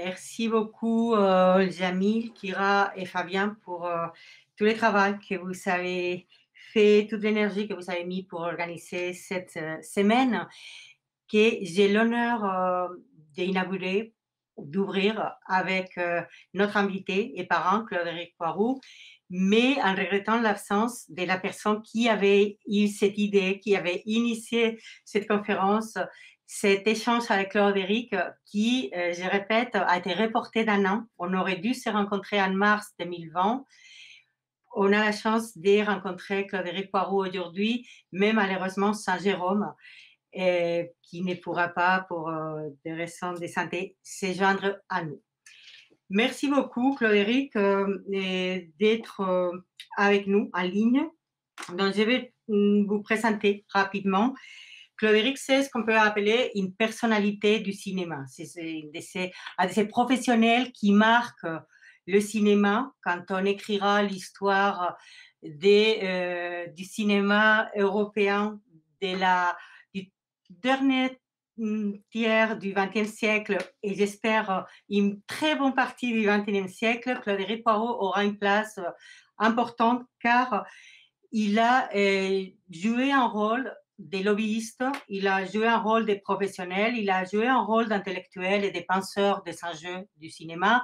Merci beaucoup, Jamil, Kira et Fabien pour tout le travail que vous avez fait, toute l'énergie que vous avez mis pour organiser cette semaine que j'ai l'honneur d'inaugurer, d'ouvrir avec notre invité et parent, Claude-Éric Poiroux, mais en regrettant l'absence de la personne qui avait eu cette idée, qui avait initié cette conférence, cet échange avec Claude-Éric qui, je répète, a été reporté d'un an. On aurait dû se rencontrer en mars 2020. On a la chance de rencontrer Claude-Éric Poiroux aujourd'hui, mais malheureusement Saint-Jérôme, qui ne pourra pas, pour des raisons de santé, se joindre à nous. Merci beaucoup, Claude-Éric, d'être avec nous en ligne. Donc, je vais vous présenter rapidement. Claude-Éric, c'est ce qu'on peut appeler une personnalité du cinéma. C'est un de ces professionnels qui marquent le cinéma quand on écrira l'histoire du cinéma européen du dernier tiers du XXe siècle et j'espère une très bonne partie du XXIe siècle. Claude-Éric Poiroux aura une place importante car il a joué un rôle des lobbyistes, il a joué un rôle des professionnels, il a joué un rôle d'intellectuels et des penseurs des enjeux du cinéma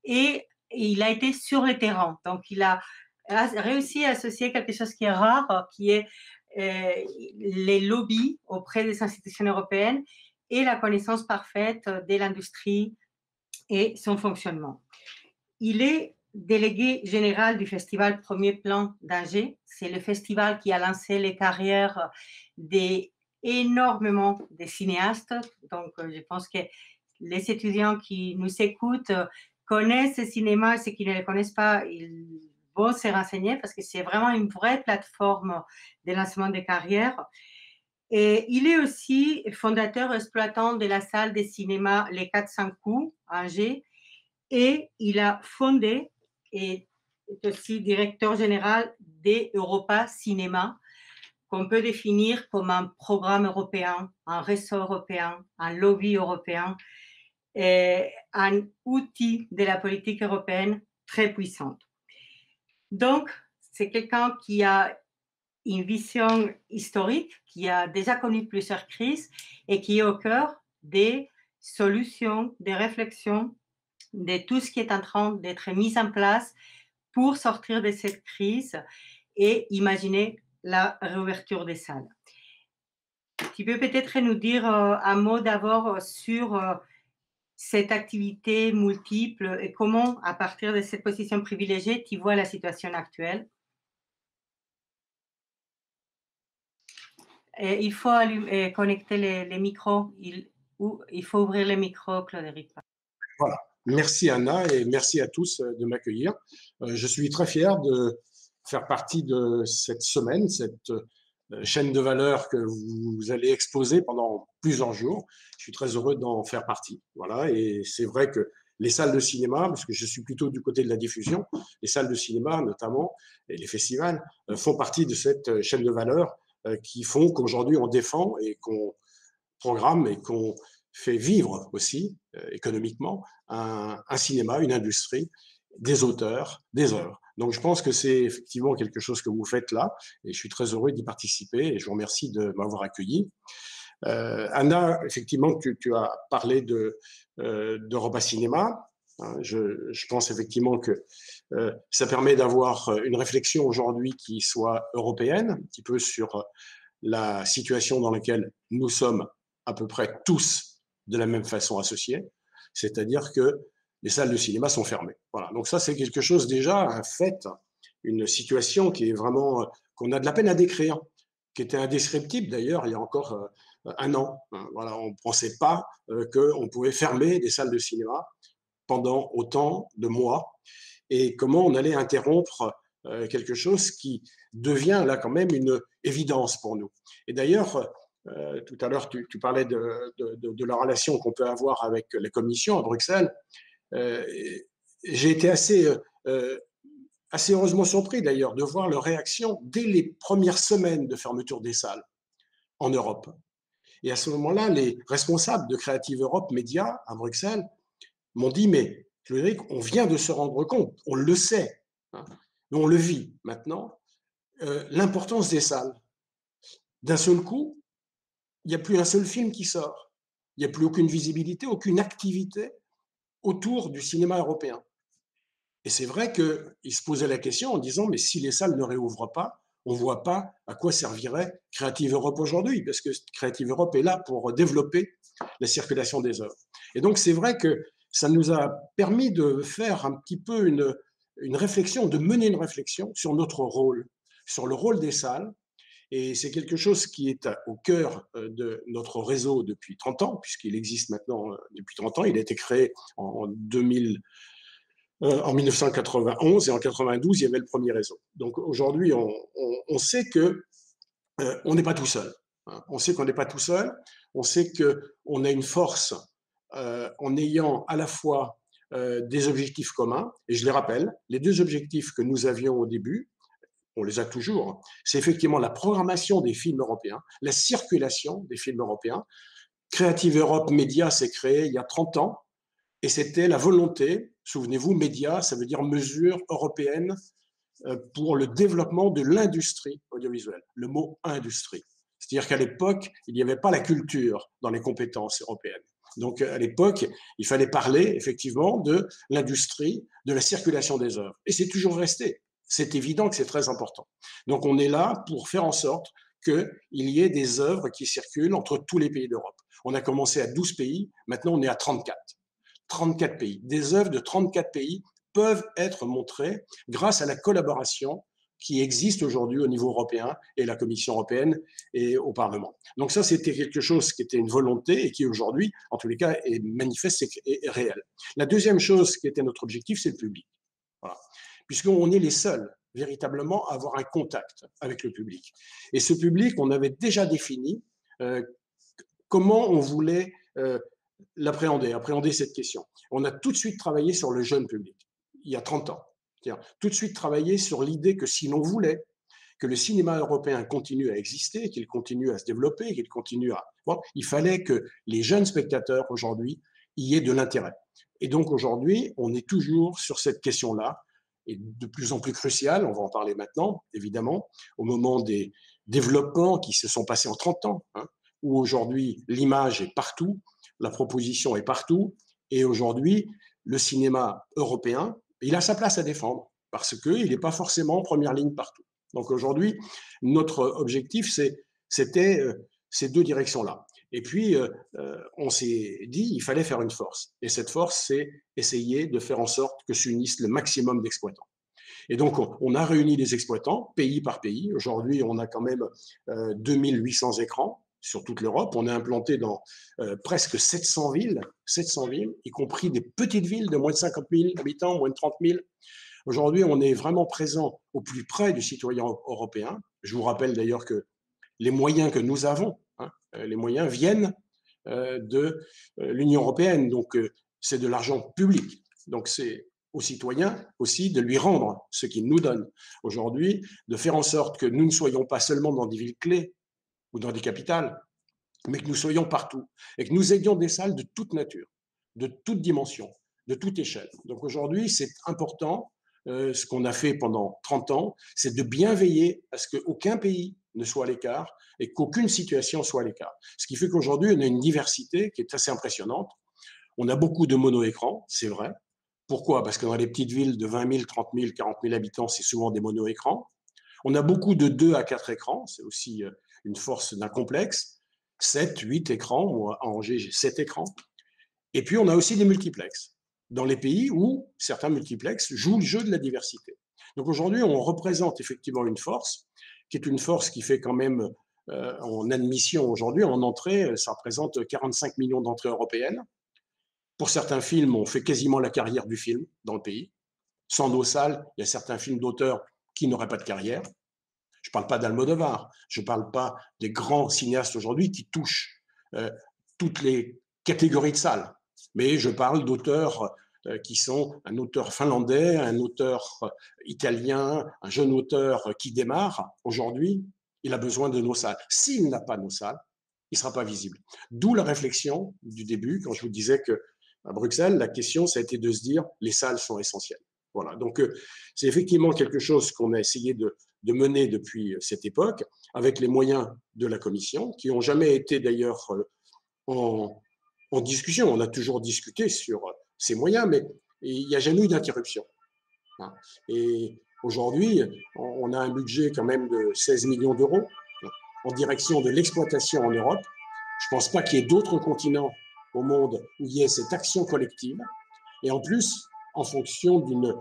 et il a été sur le terrain. Donc, il a réussi à associer quelque chose qui est rare, qui est les lobbies auprès des institutions européennes et la connaissance parfaite de l'industrie et son fonctionnement. Il est délégué général du festival Premier Plan d'Angers. C'est le festival qui a lancé les carrières d'énormément de cinéastes. Donc, je pense que les étudiants qui nous écoutent connaissent ce cinéma. Ceux qui ne le connaissent pas, ils vont se renseigner parce que c'est vraiment une vraie plateforme de lancement des carrières. Et il est aussi fondateur exploitant de la salle de cinéma Les 400 coups à Angers. Et il a fondé et est aussi directeur général d'Europa Cinéma, qu'on peut définir comme un programme européen, un réseau européen, un lobby européen, et un outil de la politique européenne très puissante. Donc, c'est quelqu'un qui a une vision historique, qui a déjà connu plusieurs crises et qui est au cœur des solutions, des réflexions, de tout ce qui est en train d'être mis en place pour sortir de cette crise et imaginer la réouverture des salles. Tu peux peut-être nous dire un mot d'abord sur cette activité multiple et comment, à partir de cette position privilégiée, tu vois la situation actuelle. Et il faut connecter les micros. Il faut ouvrir les micros, Claude-Éric. Voilà. Merci Anna et merci à tous de m'accueillir. Je suis très fier de faire partie de cette semaine, cette chaîne de valeur que vous allez exposer pendant plusieurs jours. Je suis très heureux d'en faire partie. Voilà. Et c'est vrai que les salles de cinéma, parce que je suis plutôt du côté de la diffusion, les salles de cinéma notamment et les festivals font partie de cette chaîne de valeur qui font qu'aujourd'hui on défend et qu'on programme et qu'on fait vivre aussi économiquement un cinéma, une industrie, des auteurs, des œuvres. Donc je pense que c'est effectivement quelque chose que vous faites là et je suis très heureux d'y participer et je vous remercie de m'avoir accueilli. Anna, effectivement, tu as parlé d'Europa Cinéma. Je pense effectivement que ça permet d'avoir une réflexion aujourd'hui qui soit européenne, un petit peu sur la situation dans laquelle nous sommes à peu près tous de la même façon associés, c'est-à-dire que les salles de cinéma sont fermées. Voilà. Donc ça, c'est quelque chose déjà, un fait, une situation qui est vraiment, qu'on a de la peine à décrire, qui était indescriptible d'ailleurs il y a encore un an. Voilà, on ne pensait pas qu'on pouvait fermer des salles de cinéma pendant autant de mois et comment on allait interrompre quelque chose qui devient là quand même une évidence pour nous. Et d'ailleurs, tout à l'heure, tu parlais de la relation qu'on peut avoir avec les commissions à Bruxelles. J'ai été assez heureusement surpris d'ailleurs de voir leur réaction dès les premières semaines de fermeture des salles en Europe. Et à ce moment-là, les responsables de Creative Europe Média à Bruxelles m'ont dit, mais Frédéric, on vient de se rendre compte, on le sait, hein, mais on le vit maintenant, l'importance des salles. D'un seul coup, il n'y a plus un seul film qui sort. Il n'y a plus aucune visibilité, aucune activité autour du cinéma européen. Et c'est vrai qu'il se posait la question en disant, mais si les salles ne réouvrent pas, on ne voit pas à quoi servirait Creative Europe aujourd'hui, parce que Creative Europe est là pour développer la circulation des œuvres. Et donc c'est vrai que ça nous a permis de faire un petit peu une réflexion, de mener une réflexion sur notre rôle, sur le rôle des salles. Et c'est quelque chose qui est au cœur de notre réseau depuis 30 ans, puisqu'il existe maintenant depuis 30 ans. Il a été créé en 2000, en 1991 et en 92, il y avait le premier réseau. Donc aujourd'hui, on sait que on n'est pas tout seul. Hein. On sait qu'on n'est pas tout seul. On sait qu'on a une force en ayant à la fois des objectifs communs. Et je les rappelle, les deux objectifs que nous avions au début, on les a toujours, c'est effectivement la programmation des films européens, la circulation des films européens. Creative Europe Média s'est créé il y a 30 ans et c'était la volonté, souvenez-vous, média, ça veut dire mesure européenne pour le développement de l'industrie audiovisuelle, le mot industrie. C'est-à-dire qu'à l'époque, il n'y avait pas la culture dans les compétences européennes. Donc à l'époque, il fallait parler effectivement de l'industrie, de la circulation des œuvres. Et c'est toujours resté. C'est évident que c'est très important. Donc on est là pour faire en sorte qu'il y ait des œuvres qui circulent entre tous les pays d'Europe. On a commencé à 12 pays, maintenant on est à 34. 34 pays. Des œuvres de 34 pays peuvent être montrées grâce à la collaboration qui existe aujourd'hui au niveau européen et la Commission européenne et au Parlement. Donc ça, c'était quelque chose qui était une volonté et qui aujourd'hui, en tous les cas, est manifeste et réel. La deuxième chose qui était notre objectif, c'est le public. Voilà. Puisqu'on est les seuls véritablement à avoir un contact avec le public. Et ce public, on avait déjà défini comment on voulait appréhender cette question. On a tout de suite travaillé sur le jeune public, il y a 30 ans. Tout de suite travaillé sur l'idée que si l'on voulait que le cinéma européen continue à exister, qu'il continue à se développer, qu'il continue à... Bon, il fallait que les jeunes spectateurs, aujourd'hui, y aient de l'intérêt. Et donc, aujourd'hui, on est toujours sur cette question-là, et de plus en plus cruciale, on va en parler maintenant, évidemment, au moment des développements qui se sont passés en 30 ans, hein, où aujourd'hui, l'image est partout, la proposition est partout, et aujourd'hui, le cinéma européen, il a sa place à défendre, parce qu'il n'est pas forcément en première ligne partout. Donc aujourd'hui, notre objectif, c'était ces deux directions-là. Et puis, on s'est dit, il fallait faire une force. Et cette force, c'est essayer de faire en sorte que s'unissent le maximum d'exploitants. Et donc, on a réuni les exploitants, pays par pays. Aujourd'hui, on a quand même 2800 écrans sur toute l'Europe. On est implanté dans presque 700 villes, y compris des petites villes de moins de 50 000 habitants, moins de 30 000. Aujourd'hui, on est vraiment présent au plus près du citoyen européen. Je vous rappelle d'ailleurs que les moyens que nous avons, hein, les moyens viennent de l'Union européenne, donc c'est de l'argent public. Donc c'est aux citoyens aussi de lui rendre ce qu'il nous donne. Aujourd'hui, de faire en sorte que nous ne soyons pas seulement dans des villes clés ou dans des capitales, mais que nous soyons partout et que nous ayons des salles de toute nature, de toute dimension, de toute échelle. Donc aujourd'hui, c'est important. Ce qu'on a fait pendant 30 ans, c'est de bien veiller à ce qu'aucun pays ne soit à l'écart et qu'aucune situation soit à l'écart. Ce qui fait qu'aujourd'hui, on a une diversité qui est assez impressionnante. On a beaucoup de mono-écrans, c'est vrai. Pourquoi? Parce que dans les petites villes de 20 000, 30 000, 40 000 habitants, c'est souvent des mono-écrans. On a beaucoup de 2 à 4 écrans, c'est aussi une force d'un complexe. 7, 8 écrans, moi à Angers, j'ai 7 écrans. Et puis, on a aussi des multiplexes, dans les pays où certains multiplexes jouent le jeu de la diversité. Donc aujourd'hui, on représente effectivement une force, qui est une force qui fait quand même, en admission aujourd'hui, en entrée, ça représente 45 millions d'entrées européennes. Pour certains films, on fait quasiment la carrière du film dans le pays. Sans nos salles, il y a certains films d'auteurs qui n'auraient pas de carrière. Je ne parle pas d'Almodovar, je ne parle pas des grands cinéastes aujourd'hui qui touchent toutes les catégories de salles, mais je parle d'auteurs qui sont un auteur finlandais, un auteur italien, un jeune auteur qui démarre aujourd'hui, il a besoin de nos salles. S'il n'a pas nos salles, il ne sera pas visible. D'où la réflexion du début, quand je vous disais que À Bruxelles, la question, ça a été de se dire, les salles sont essentielles. Voilà, donc c'est effectivement quelque chose qu'on a essayé de mener depuis cette époque, avec les moyens de la Commission, qui n'ont jamais été d'ailleurs en discussion. On a toujours discuté sur ces moyens, mais il n'y a jamais eu d'interruption. Et aujourd'hui, on a un budget quand même de 16 millions d'euros en direction de l'exploitation en Europe. Je ne pense pas qu'il y ait d'autres continents au monde où il y ait cette action collective. Et en plus, en fonction d'une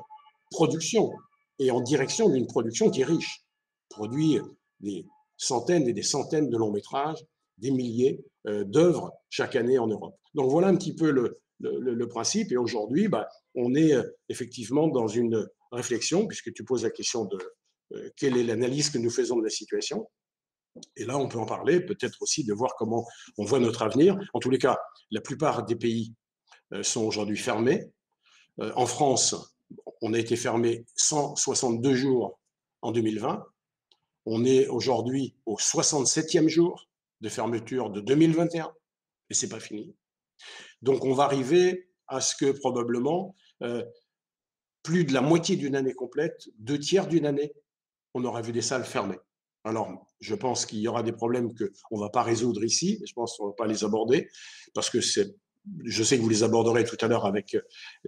production et en direction d'une production qui est riche, produit des centaines et des centaines de longs métrages, des milliers d'œuvres chaque année en Europe. Donc voilà un petit peu le principe. Et aujourd'hui, on est effectivement dans une réflexion, puisque tu poses la question de quelle est l'analyse que nous faisons de la situation. Et là, on peut en parler, peut-être aussi de voir comment on voit notre avenir. En tous les cas, la plupart des pays sont aujourd'hui fermés. En France, on a été fermé 162 jours en 2020. On est aujourd'hui au 67e jour de fermeture de 2021 et c'est pas fini. Donc on va arriver à ce que probablement plus de la moitié d'une année complète, 2/3 d'une année, on aura vu des salles fermées. Alors, je pense qu'il y aura des problèmes qu'on ne va pas résoudre ici, je pense qu'on ne va pas les aborder, parce que je sais que vous les aborderez tout à l'heure avec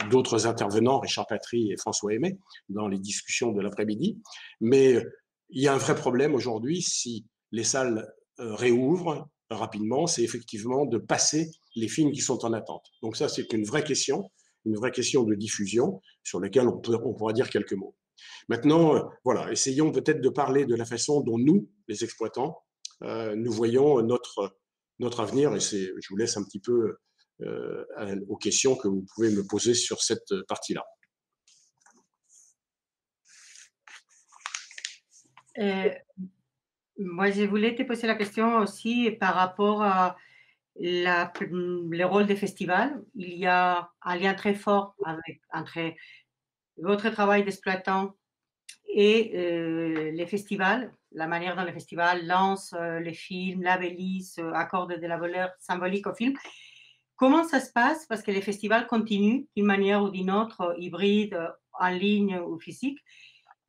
d'autres intervenants, Richard Patry et François Aimé, dans les discussions de l'après-midi. Mais il y a un vrai problème aujourd'hui, si les salles réouvrent rapidement, c'est effectivement de passer les films qui sont en attente. Donc ça, c'est une vraie question de diffusion sur laquelle on pourra dire quelques mots. Maintenant, voilà, essayons peut-être de parler de la façon dont nous, les exploitants, nous voyons notre avenir. Et je vous laisse un petit peu aux questions que vous pouvez me poser sur cette partie-là. Moi, je voulais te poser la question aussi par rapport à le rôle des festivals. Il y a un lien très fort entre votre travail d'exploitant et les festivals, la manière dont les festivals lancent les films, labellisent, accordent de la valeur symbolique aux films. Comment ça se passe? Parce que les festivals continuent d'une manière ou d'une autre, hybride, en ligne ou physique,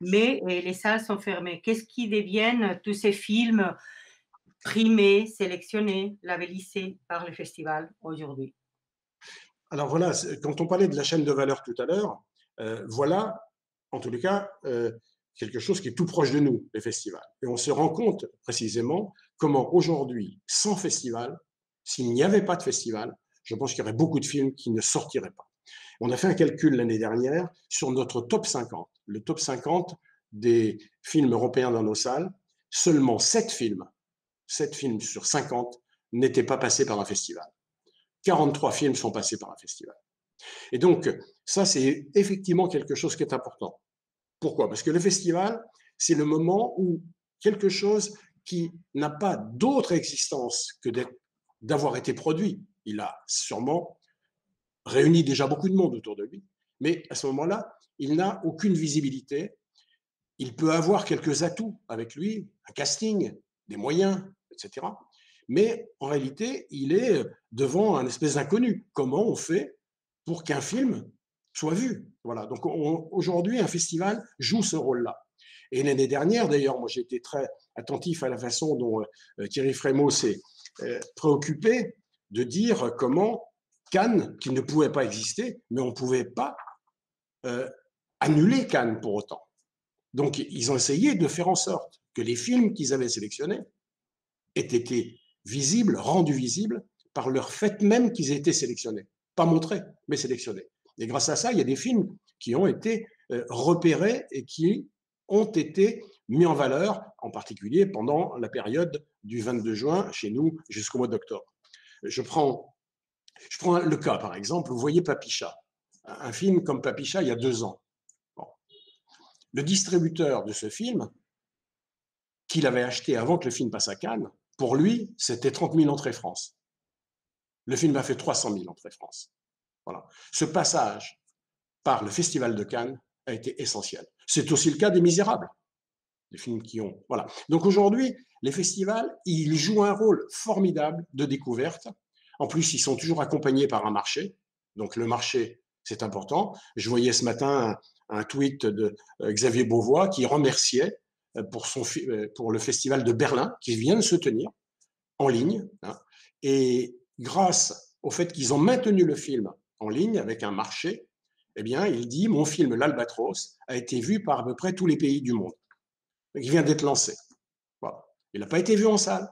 mais les salles sont fermées. Qu'est-ce qui deviennent tous ces films primés, sélectionnés, labellisés par le festival aujourd'hui? Alors voilà, quand on parlait de la chaîne de valeur tout à l'heure, voilà, en tous les cas, quelque chose qui est tout proche de nous, les festivals. Et on se rend compte précisément comment aujourd'hui, sans festival, s'il n'y avait pas de festival, je pense qu'il y aurait beaucoup de films qui ne sortiraient pas. On a fait un calcul l'année dernière sur notre top 50, le top 50 des films européens dans nos salles. Seulement 7 films sur 50 n'étaient pas passés par un festival. 43 films sont passés par un festival. Et donc, ça, c'est effectivement quelque chose qui est important. Pourquoi? Parce que le festival, c'est le moment où quelque chose qui n'a pas d'autre existence que d'avoir été produit, il a sûrement réuni déjà beaucoup de monde autour de lui, mais à ce moment-là, il n'a aucune visibilité. Il peut avoir quelques atouts avec lui, un casting, des moyens, etc. Mais en réalité, il est devant un espèce d'inconnu. Comment on fait pour qu'un film soit vu? Voilà. Donc aujourd'hui, un festival joue ce rôle-là. Et l'année dernière, d'ailleurs, moi j'ai été très attentif à la façon dont Thierry Frémaux s'est préoccupé de dire comment Cannes, qui ne pouvait pas exister, mais on ne pouvait pas annuler Cannes pour autant. Donc ils ont essayé de faire en sorte que les films qu'ils avaient sélectionnés aient été visibles, rendus visibles par leur fait même qu'ils aient été sélectionnés. Pas montrés, mais sélectionnés. Et grâce à ça, il y a des films qui ont été repérés et qui ont été mis en valeur, en particulier pendant la période du 22 juin chez nous jusqu'au mois d'octobre. Je prends le cas, par exemple, vous voyez Papicha, un film comme Papicha il y a 2 ans. Bon. Le distributeur de ce film, qu'il avait acheté avant que le film passe à Cannes, pour lui, c'était 30 000 entrées France. Le film a fait 300 000 entrées France. Voilà. Ce passage par le Festival de Cannes a été essentiel. C'est aussi le cas des Misérables, des films qui ont... Voilà. Donc aujourd'hui, les festivals, ils jouent un rôle formidable de découverte. En plus, ils sont toujours accompagnés par un marché. Donc le marché, c'est important. Je voyais ce matin un tweet de Xavier Beauvois qui remerciait pour le festival de Berlin qui vient de se tenir en ligne. Hein, et grâce au fait qu'ils ont maintenu le film en ligne avec un marché, eh bien, il dit, mon film L'Albatros a été vu par à peu près tous les pays du monde. Il vient d'être lancé. Voilà. Il n'a pas été vu en salle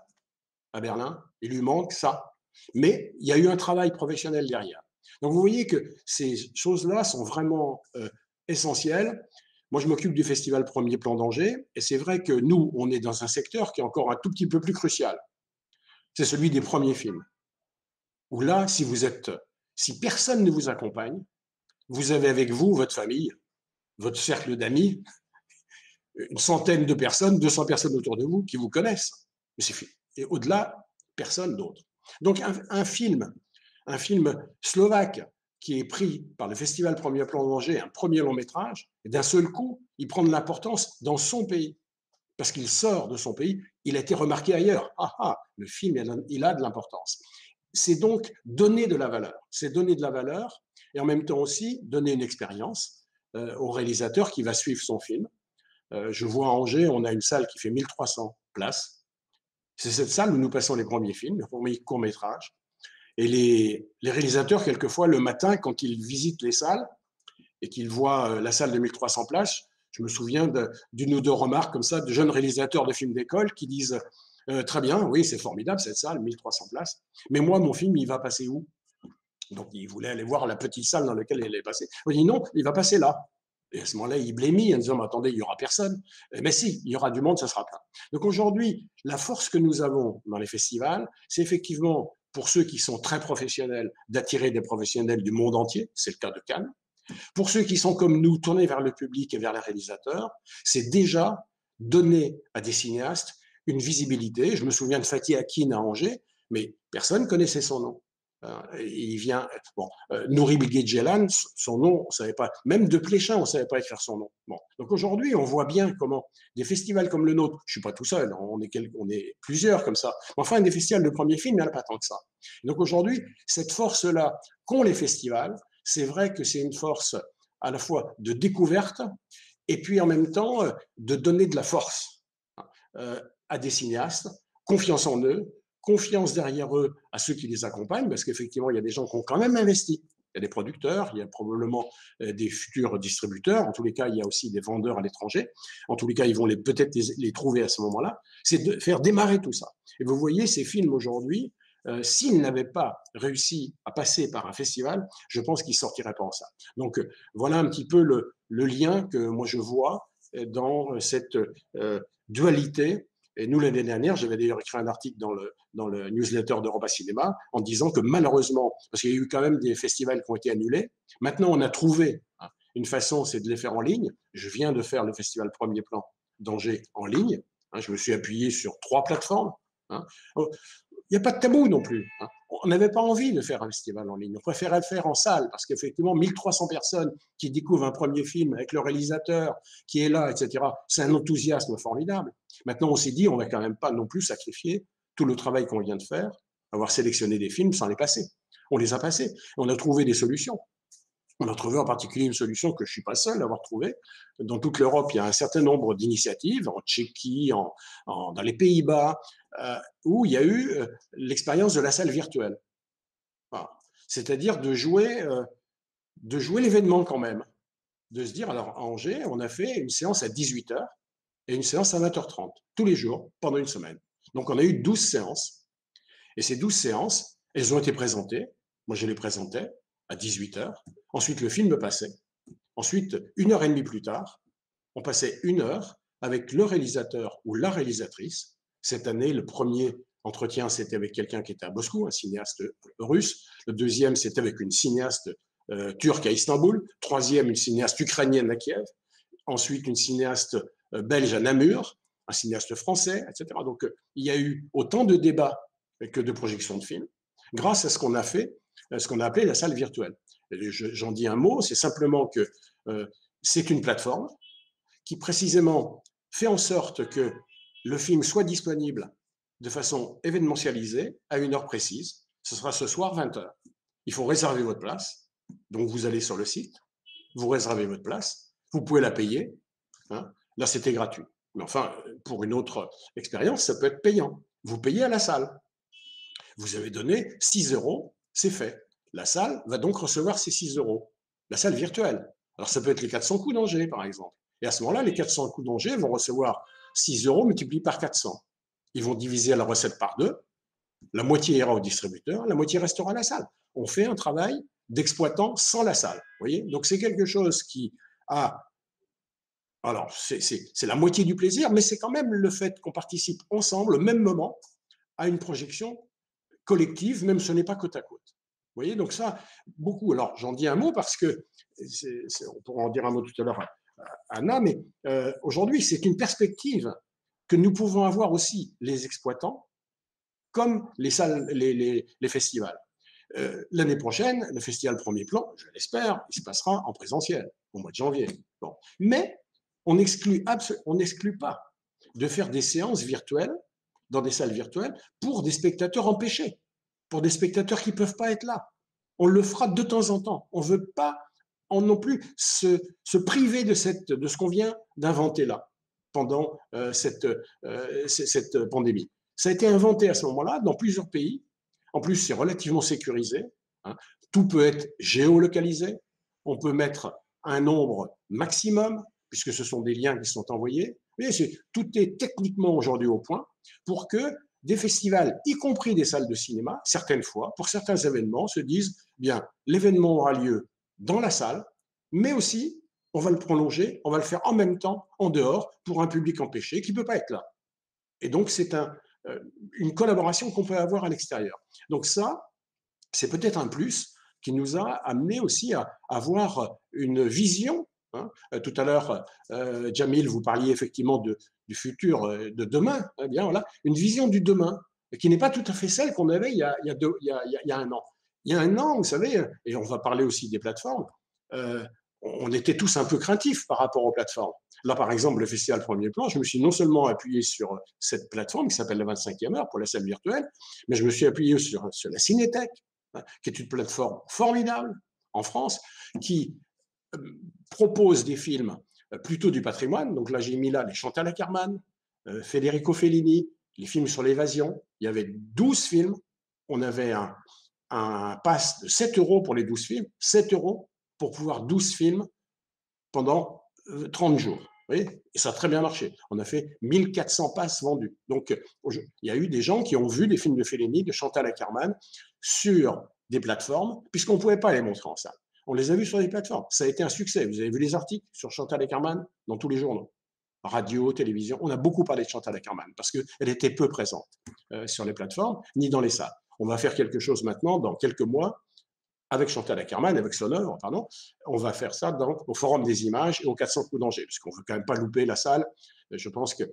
à Berlin. Il lui manque ça. Mais il y a eu un travail professionnel derrière. Donc vous voyez que ces choses-là sont vraiment essentielles. Moi, je m'occupe du festival Premier Plan d'Angers, et c'est vrai que nous, on est dans un secteur qui est encore un tout petit peu plus crucial. C'est celui des premiers films. Où là, si personne ne vous accompagne, vous avez avec vous votre famille, votre cercle d'amis, une centaine de personnes, 200 personnes autour de vous qui vous connaissent. Et au-delà, personne d'autre. Donc un film slovaque qui est pris par le Festival Premier Plan d'Angers, un premier long métrage, et d'un seul coup, il prend de l'importance dans son pays. Parce qu'il sort de son pays, il a été remarqué ailleurs. Le film, il a de l'importance. C'est donc donner de la valeur. C'est donner de la valeur et en même temps aussi donner une expérience au réalisateur qui va suivre son film. Je vois à Angers, on a une salle qui fait 1300 places. C'est cette salle où nous passons les premiers films, les premiers courts-métrages. Et les réalisateurs, quelquefois, le matin, quand ils visitent les salles et qu'ils voient la salle de 1300 places, je me souviens d'une ou deux remarques comme ça de jeunes réalisateurs de films d'école qui disent très bien, oui, c'est formidable cette salle, 1300 places, mais moi, mon film, il va passer où? Donc, ils voulaient aller voir la petite salle dans laquelle il allait passer. On dit non, il va passer là. Et à ce moment-là, il blémit en disant, mais attendez, il n'y aura personne. Mais si, il y aura du monde, ça sera plein. Donc aujourd'hui, la force que nous avons dans les festivals, c'est effectivement, pour ceux qui sont très professionnels, d'attirer des professionnels du monde entier. C'est le cas de Cannes. Pour ceux qui sont comme nous, tournés vers le public et vers les réalisateurs, c'est déjà donner à des cinéastes une visibilité. Je me souviens de Fatih Akin à Angers, mais personne connaissait son nom. Il vient, Nouri Bilge Ceylan, son nom, on savait pas, même de Pléchin, on savait pas écrire son nom. Bon. Donc aujourd'hui, on voit bien comment des festivals comme le nôtre, je suis pas tout seul, on est plusieurs comme ça. Enfin, des festivals de premier film, il n'y en a pas tant que ça. Donc aujourd'hui, cette force-là qu'ont les festivals, c'est vrai que c'est une force à la fois de découverte et puis en même temps de donner de la force à des cinéastes, confiance en eux, confiance derrière eux à ceux qui les accompagnent, parce qu'effectivement, il y a des gens qui ont quand même investi. Il y a des producteurs, il y a probablement des futurs distributeurs. En tous les cas, il y a aussi des vendeurs à l'étranger. En tous les cas, ils vont peut-être les trouver à ce moment-là. C'est de faire démarrer tout ça. Et vous voyez, ces films aujourd'hui, s'ils n'avaient pas réussi à passer par un festival, je pense qu'ils ne sortiraient pas en salle. Donc, voilà un petit peu le lien que moi je vois dans cette dualité. Et nous, l'année dernière, j'avais d'ailleurs écrit un article dans le newsletter d'Europa Cinéma en disant que malheureusement, parce qu'il y a eu quand même des festivals qui ont été annulés, maintenant on a trouvé une façon, c'est de les faire en ligne. Je viens de faire le festival Premier Plan d'Angers en ligne. Je me suis appuyé sur 3 plateformes. Il n'y a pas de tabou non plus. On n'avait pas envie de faire un festival en ligne. On préférait le faire en salle parce qu'effectivement, 1300 personnes qui découvrent un premier film avec le réalisateur qui est là, etc., c'est un enthousiasme formidable. Maintenant, on s'est dit, on ne va quand même pas non plus sacrifier tout le travail qu'on vient de faire, avoir sélectionné des films sans les passer. On les a passés. On a trouvé des solutions. On a trouvé en particulier une solution que je ne suis pas seul à avoir trouvée. Dans toute l'Europe, il y a un certain nombre d'initiatives, en Tchéquie, dans les Pays-Bas, où il y a eu l'expérience de la salle virtuelle. Voilà. C'est-à-dire de jouer l'événement quand même. De se dire, alors à Angers, on a fait une séance à 18h et une séance à 20h30, tous les jours, pendant une semaine. Donc on a eu 12 séances. Et ces 12 séances, elles ont été présentées. Moi, je les présentais à 18h. Ensuite, le film passait. Ensuite, 1h30 plus tard, on passait 1 heure avec le réalisateur ou la réalisatrice. Cette année, le premier entretien, c'était avec quelqu'un qui était à Moscou, un cinéaste russe. Le deuxième, c'était avec une cinéaste turque à Istanbul. Troisième, une cinéaste ukrainienne à Kiev. Ensuite, une cinéaste belge à Namur, un cinéaste français, etc. Donc, il y a eu autant de débats que de projections de films, grâce à ce qu'on a fait, ce qu'on a appelé la salle virtuelle. J'en dis un mot, c'est simplement que c'est une plateforme qui précisément fait en sorte que le film soit disponible de façon événementialisée à une heure précise. Ce sera ce soir 20h. Il faut réserver votre place. Donc, vous allez sur le site, vous réservez votre place, vous pouvez la payer. Hein. Là, c'était gratuit. Mais enfin, pour une autre expérience, ça peut être payant. Vous payez à la salle. Vous avez donné 6 euros, c'est fait. La salle va donc recevoir ces 6 euros. La salle virtuelle. Alors, ça peut être les 400 coups d'Angers, par exemple. Et à ce moment-là, les 400 coups d'Angers vont recevoir 6 euros multipliés par 400. Ils vont diviser la recette par deux. La moitié ira au distributeur, la moitié restera à la salle. On fait un travail d'exploitant sans la salle. Vous voyez. Donc, c'est quelque chose qui a. Alors, c'est la moitié du plaisir, mais c'est quand même le fait qu'on participe ensemble, au même moment, à une projection collective, même si ce n'est pas côte à côte. Vous voyez, donc ça, beaucoup. Alors, j'en dis un mot parce que, on pourra en dire un mot tout à l'heure à Anna, mais aujourd'hui, c'est une perspective que nous pouvons avoir aussi, les exploitants, comme les salles, les festivals. L'année prochaine, le festival Premier Plan, je l'espère, il se passera en présentiel, au mois de janvier. Bon. Mais on n'exclut pas de faire des séances virtuelles dans des salles virtuelles pour des spectateurs empêchés, pour des spectateurs qui ne peuvent pas être là. On le fera de temps en temps. On ne veut pas non plus se priver de ce qu'on vient d'inventer là, pendant cette pandémie. Ça a été inventé à ce moment-là dans plusieurs pays. En plus, c'est relativement sécurisé. Hein. Tout peut être géolocalisé. On peut mettre un nombre maximum, puisque ce sont des liens qui sont envoyés. Mais tout est techniquement aujourd'hui au point pour que des festivals, y compris des salles de cinéma, certaines fois, pour certains événements, se disent, bien, l'événement aura lieu dans la salle, mais aussi, on va le prolonger, on va le faire en même temps, en dehors, pour un public empêché qui ne peut pas être là. Et donc, c'est une collaboration qu'on peut avoir à l'extérieur. Donc ça, c'est peut-être un plus qui nous a amené aussi à avoir une vision. Hein. Tout à l'heure, Jamil, vous parliez effectivement du futur, de demain. Eh bien, voilà, une vision du demain qui n'est pas tout à fait celle qu'on avait il y a un an. Il y a un an, vous savez, et on va parler aussi des plateformes, on était tous un peu craintifs par rapport aux plateformes. Là, par exemple, le Festival Premier Plan, je me suis non seulement appuyé sur cette plateforme qui s'appelle la 25e heure pour la salle virtuelle, mais je me suis appuyé sur la Cinétech, hein, qui est une plateforme formidable en France, qui propose des films plutôt du patrimoine. Donc là, j'ai mis là les Chantal Akerman, Federico Fellini, les films sur l'évasion. Il y avait 12 films. On avait un pass de 7 euros pour les 12 films, 7 euros pour pouvoir 12 films pendant 30 jours. Vous voyez, et ça a très bien marché. On a fait 1400 passes vendus. Donc, il y a eu des gens qui ont vu des films de Fellini, de Chantal Akerman, sur des plateformes, puisqu'on ne pouvait pas les montrer en salle. On les a vus sur des plateformes. Ça a été un succès. Vous avez vu les articles sur Chantal Akerman dans tous les journaux, radio, télévision. On a beaucoup parlé de Chantal Akerman parce qu'elle était peu présente sur les plateformes ni dans les salles. On va faire quelque chose maintenant, dans quelques mois, avec Chantal Akerman, avec son œuvre, pardon. On va faire ça au Forum des images et au 400 coups d'Angers, parce qu'on ne veut quand même pas louper la salle. Je pense que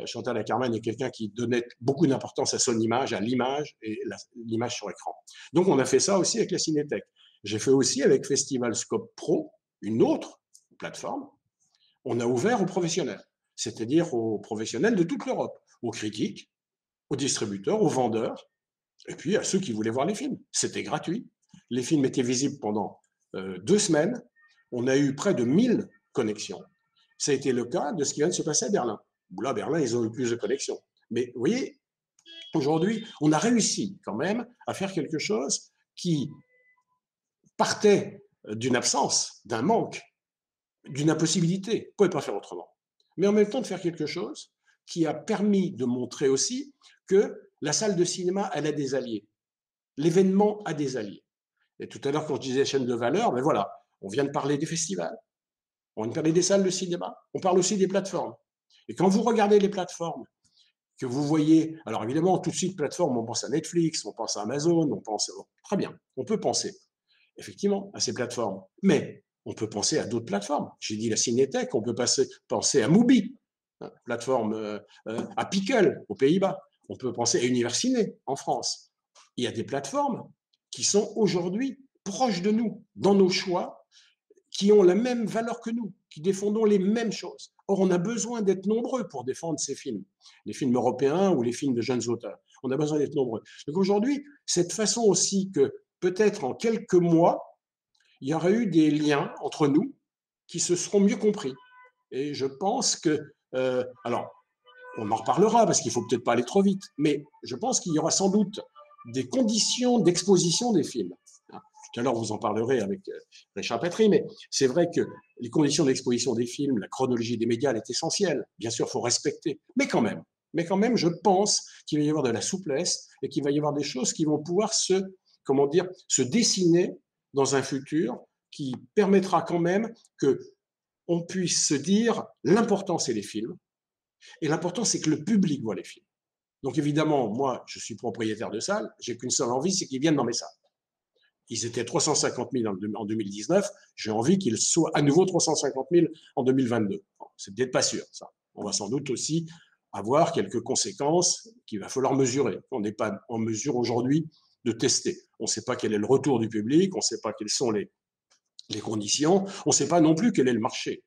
Chantal Akerman est quelqu'un qui donnait beaucoup d'importance à son image, à l'image et l'image sur écran. Donc, on a fait ça aussi avec la Cinétech. J'ai fait aussi avec Festival Scope Pro, une autre plateforme. On a ouvert aux professionnels, c'est-à-dire aux professionnels de toute l'Europe, aux critiques, aux distributeurs, aux vendeurs, et puis à ceux qui voulaient voir les films. C'était gratuit. Les films étaient visibles pendant 2 semaines. On a eu près de 1000 connexions. Ça a été le cas de ce qui vient de se passer à Berlin. Là, à Berlin, ils ont eu plus de connexions. Mais vous voyez, aujourd'hui, on a réussi quand même à faire quelque chose qui partait d'une absence, d'un manque, d'une impossibilité. On ne pouvait pas faire autrement. Mais en même temps, de faire quelque chose qui a permis de montrer aussi que la salle de cinéma, elle a des alliés. L'événement a des alliés. Et tout à l'heure, quand je disais chaîne de valeur, ben voilà, on vient de parler des festivals, on vient de parler des salles de cinéma, on parle aussi des plateformes. Et quand vous regardez les plateformes, que vous voyez, alors évidemment, tout de suite, plateforme, on pense à Netflix, on pense à Amazon, on pense, très bien, on peut penser effectivement à ces plateformes, mais on peut penser à d'autres plateformes. J'ai dit la Cinétech, on peut penser à Mubi, plateforme, à Pickle aux Pays-Bas, on peut penser à Universiné en France. Il y a des plateformes qui sont aujourd'hui proches de nous, dans nos choix, qui ont la même valeur que nous, qui défendons les mêmes choses. Or, on a besoin d'être nombreux pour défendre ces films, les films européens ou les films de jeunes auteurs. On a besoin d'être nombreux. Donc aujourd'hui, cette façon aussi que peut-être en quelques mois, il y aurait eu des liens entre nous qui se seront mieux compris. Et je pense que, alors, on en reparlera parce qu'il ne faut peut-être pas aller trop vite, mais je pense qu'il y aura sans doute des conditions d'exposition des films. Tout à l'heure, vous en parlerez avec Richard Petry, mais c'est vrai que les conditions d'exposition des films, la chronologie des médias, elle est essentielle. Bien sûr, il faut respecter, mais quand même, je pense qu'il va y avoir de la souplesse et qu'il va y avoir des choses qui vont pouvoir comment dire, se dessiner dans un futur qui permettra quand même que on puisse se dire l'important c'est les films et l'important c'est que le public voit les films. Donc évidemment, moi je suis propriétaire de salles, j'ai qu'une seule envie, c'est qu'ils viennent dans mes salles. Ils étaient 350 000 en 2019, j'ai envie qu'ils soient à nouveau 350 000 en 2022. Bon, c'est peut-être pas sûr ça. On va sans doute aussi avoir quelques conséquences qu'il va falloir mesurer. On n'est pas en mesure aujourd'hui de tester. On ne sait pas quel est le retour du public, on ne sait pas quelles sont les conditions. On ne sait pas non plus quel est le marché.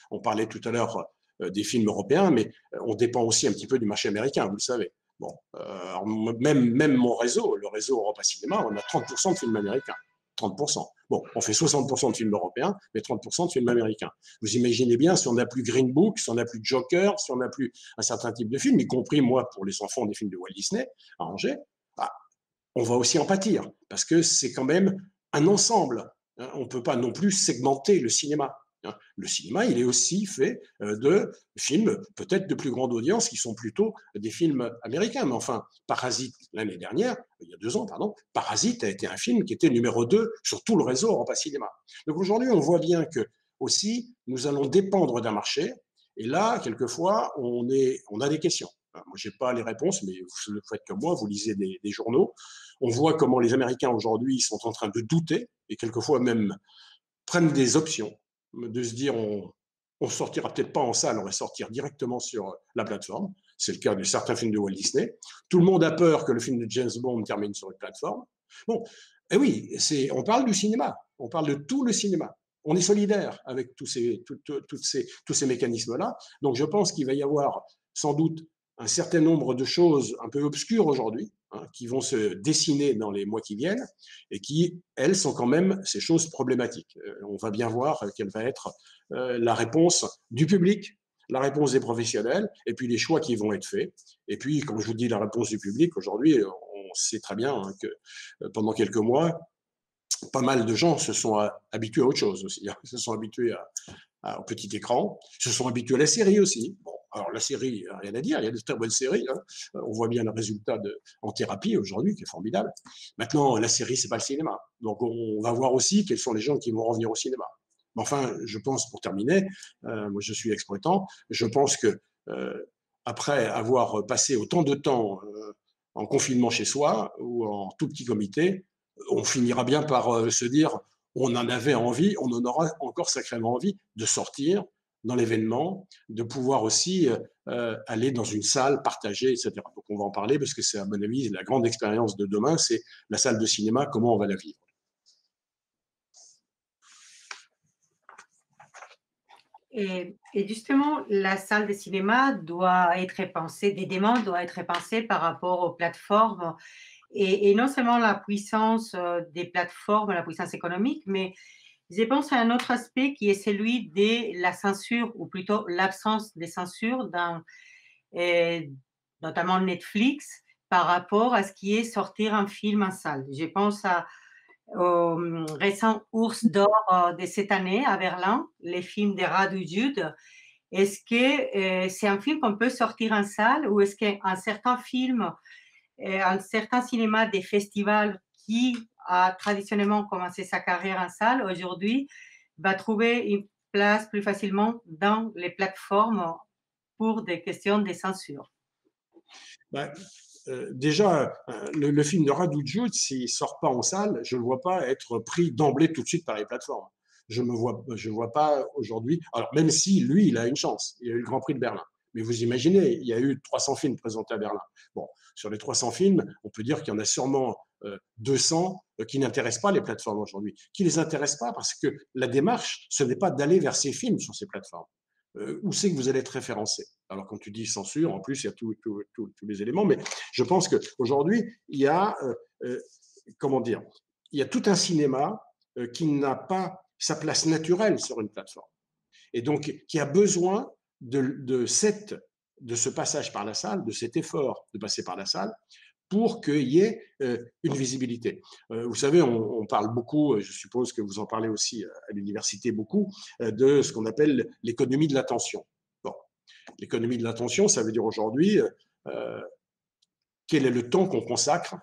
On parlait tout à l'heure des films européens, mais on dépend aussi un petit peu du marché américain, vous le savez. Bon, même mon réseau, le réseau Europa Cinéma, on a 30% de films américains. 30%. Bon, on fait 60% de films européens, mais 30% de films américains. Vous imaginez bien, si on n'a plus Green Book, si on n'a plus Joker, si on n'a plus un certain type de films, y compris moi pour les enfants des films de Walt Disney à Angers, bah, on va aussi en pâtir, parce que c'est quand même un ensemble. On ne peut pas non plus segmenter le cinéma. Le cinéma, il est aussi fait de films peut-être de plus grande audience qui sont plutôt des films américains. Mais enfin, Parasite, l'année dernière, il y a 2 ans, pardon, Parasite a été un film qui était numéro 2 sur tout le réseau Europa Cinéma. Donc aujourd'hui, on voit bien que aussi, nous allons dépendre d'un marché. Et là, quelquefois, on a des questions. Moi, je n'ai pas les réponses, mais vous le faites comme moi, vous lisez des journaux. On voit comment les Américains aujourd'hui sont en train de douter et quelquefois même prennent des options, de se dire on sortira peut-être pas en salle, on va sortir directement sur la plateforme. C'est le cas de certains films de Walt Disney. Tout le monde a peur que le film de James Bond termine sur une plateforme. Bon, et oui, on parle du cinéma, on parle de tout le cinéma. On est solidaire avec tous ces mécanismes-là. Donc je pense qu'il va y avoir sans doute un certain nombre de choses un peu obscures aujourd'hui, qui vont se dessiner dans les mois qui viennent et qui, elles, sont quand même ces choses problématiques. On va bien voir quelle va être la réponse du public, la réponse des professionnels, et puis les choix qui vont être faits. Et puis, comme je vous dis, la réponse du public, aujourd'hui, on sait très bien que pendant quelques mois, pas mal de gens se sont habitués à autre chose aussi. Se sont habitués au petit écran, se sont habitués à la série aussi. Bon, alors la série, rien à dire, il y a de très bonnes séries. On voit bien le résultat en thérapie aujourd'hui, qui est formidable. Maintenant, la série, c'est pas le cinéma. Donc on va voir aussi quels sont les gens qui vont revenir au cinéma. Mais enfin, je pense, pour terminer, moi je suis exploitant, je pense que après avoir passé autant de temps en confinement chez soi ou en tout petit comité, on finira bien par se dire on en avait envie, on en aura encore sacrément envie de sortir dans l'événement, de pouvoir aussi aller dans une salle partagée, etc. Donc on va en parler parce que c'est à mon avis la grande expérience de demain, c'est la salle de cinéma, comment on va la vivre. Et justement, la salle de cinéma doit être pensée, des demandes doivent être pensées par rapport aux plateformes et non seulement la puissance des plateformes, la puissance économique, mais je pense à un autre aspect qui est celui de la censure, ou plutôt l'absence de censure dans notamment Netflix par rapport à ce qui est sortir un film en salle. Je pense au récent Ours d'or de cette année à Berlin, les films de Radu Jude. Est-ce que c'est un film qu'on peut sortir en salle ou est-ce qu'un certain film, un certain cinéma des festivals qui a traditionnellement commencé sa carrière en salle, aujourd'hui, va trouver une place plus facilement dans les plateformes pour des questions de censure? Ben, déjà, le film de Radujou, s'il ne sort pas en salle, je ne le vois pas être pris d'emblée tout de suite par les plateformes. Je ne vois pas aujourd'hui, alors même si lui, il a une chance, il a eu le Grand Prix de Berlin. Mais vous imaginez, il y a eu 300 films présentés à Berlin. Bon, sur les 300 films, on peut dire qu'il y en a sûrement 200 qui n'intéressent pas les plateformes aujourd'hui, qui ne les intéressent pas parce que la démarche, ce n'est pas d'aller vers ces films sur ces plateformes. Où c'est que vous allez être référencé? Alors, quand tu dis censure, en plus, il y a tous les éléments, mais je pense qu'aujourd'hui, il y a, comment dire, il y a tout un cinéma qui n'a pas sa place naturelle sur une plateforme. Et donc, qui a besoin de ce passage par la salle, de cet effort de passer par la salle, pour qu'il y ait une visibilité. Vous savez, on parle beaucoup, je suppose que vous en parlez aussi à l'université beaucoup, de ce qu'on appelle l'économie de l'attention. Bon, l'économie de l'attention, ça veut dire aujourd'hui quel est le temps qu'on consacre,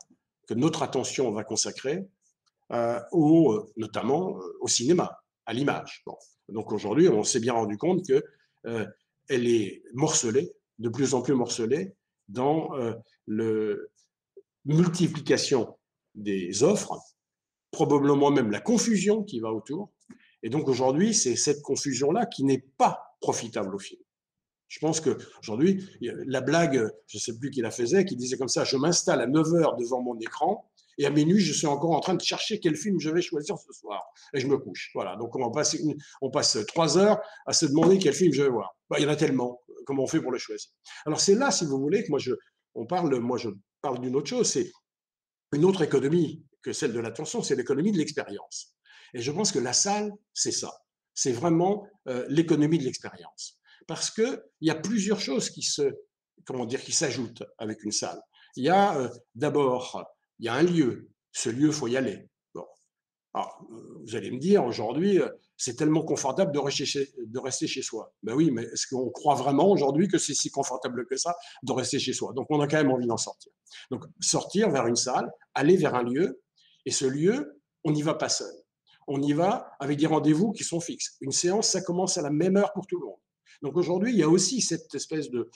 que notre attention va consacrer, notamment au cinéma, à l'image. Bon. Donc aujourd'hui, on s'est bien rendu compte que elle est morcelée, de plus en plus morcelée, dans le multiplication des offres, probablement même la confusion qui va autour. Et donc aujourd'hui, c'est cette confusion-là qui n'est pas profitable au film. Je pense qu'aujourd'hui, la blague, je ne sais plus qui la faisait, qui disait comme ça, je m'installe à 9 heures devant mon écran et à minuit, je suis encore en train de chercher quel film je vais choisir ce soir. Et je me couche. Voilà. Donc, on passe 3 heures à se demander quel film je vais voir. Bah, il y en a tellement. Comment on fait pour le choisir? Alors, c'est là, si vous voulez, que moi, je parle d'une autre chose. C'est une autre économie que celle de l'attention, c'est l'économie de l'expérience. Et je pense que la salle, c'est ça. C'est vraiment l'économie de l'expérience. Parce qu'il y a plusieurs choses qui s'ajoutent avec une salle. Il y a d'abord, il y a un lieu. Ce lieu, il faut y aller. Bon. Alors, vous allez me dire, aujourd'hui, c'est tellement confortable de rester chez soi. Ben oui, mais est-ce qu'on croit vraiment aujourd'hui que c'est si confortable que ça de rester chez soi? Donc, on a quand même envie d'en sortir. Donc, sortir vers une salle, aller vers un lieu, et ce lieu, on n'y va pas seul. On y va avec des rendez-vous qui sont fixes. Une séance, ça commence à la même heure pour tout le monde. Donc aujourd'hui, il y a aussi cette espèce de,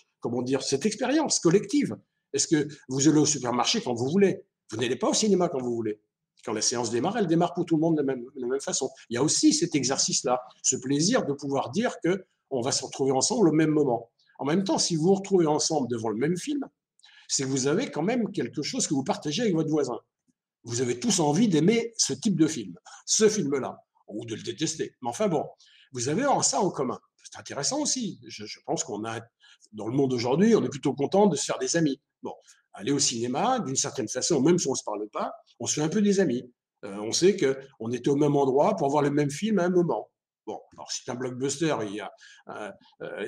cette expérience collective. Est-ce que vous allez au supermarché quand vous voulez? Vous n'allez pas au cinéma quand vous voulez. Quand la séance démarre, elle démarre pour tout le monde de la même façon. Il y a aussi cet exercice-là, ce plaisir de pouvoir dire qu'on va se retrouver ensemble au même moment. En même temps, si vous vous retrouvez ensemble devant le même film, c'est que vous avez quand même quelque chose que vous partagez avec votre voisin. Vous avez tous envie d'aimer ce type de film, ce film-là, ou de le détester. Mais enfin bon, vous avez ça en commun. C'est intéressant aussi. Je pense qu'on a, dans le monde aujourd'hui, on est plutôt content de se faire des amis. Bon, aller au cinéma, d'une certaine façon, même si on ne se parle pas, on se fait un peu des amis. On sait qu'on était au même endroit pour voir le même film à un moment. Bon, alors si c'est un blockbuster, il y a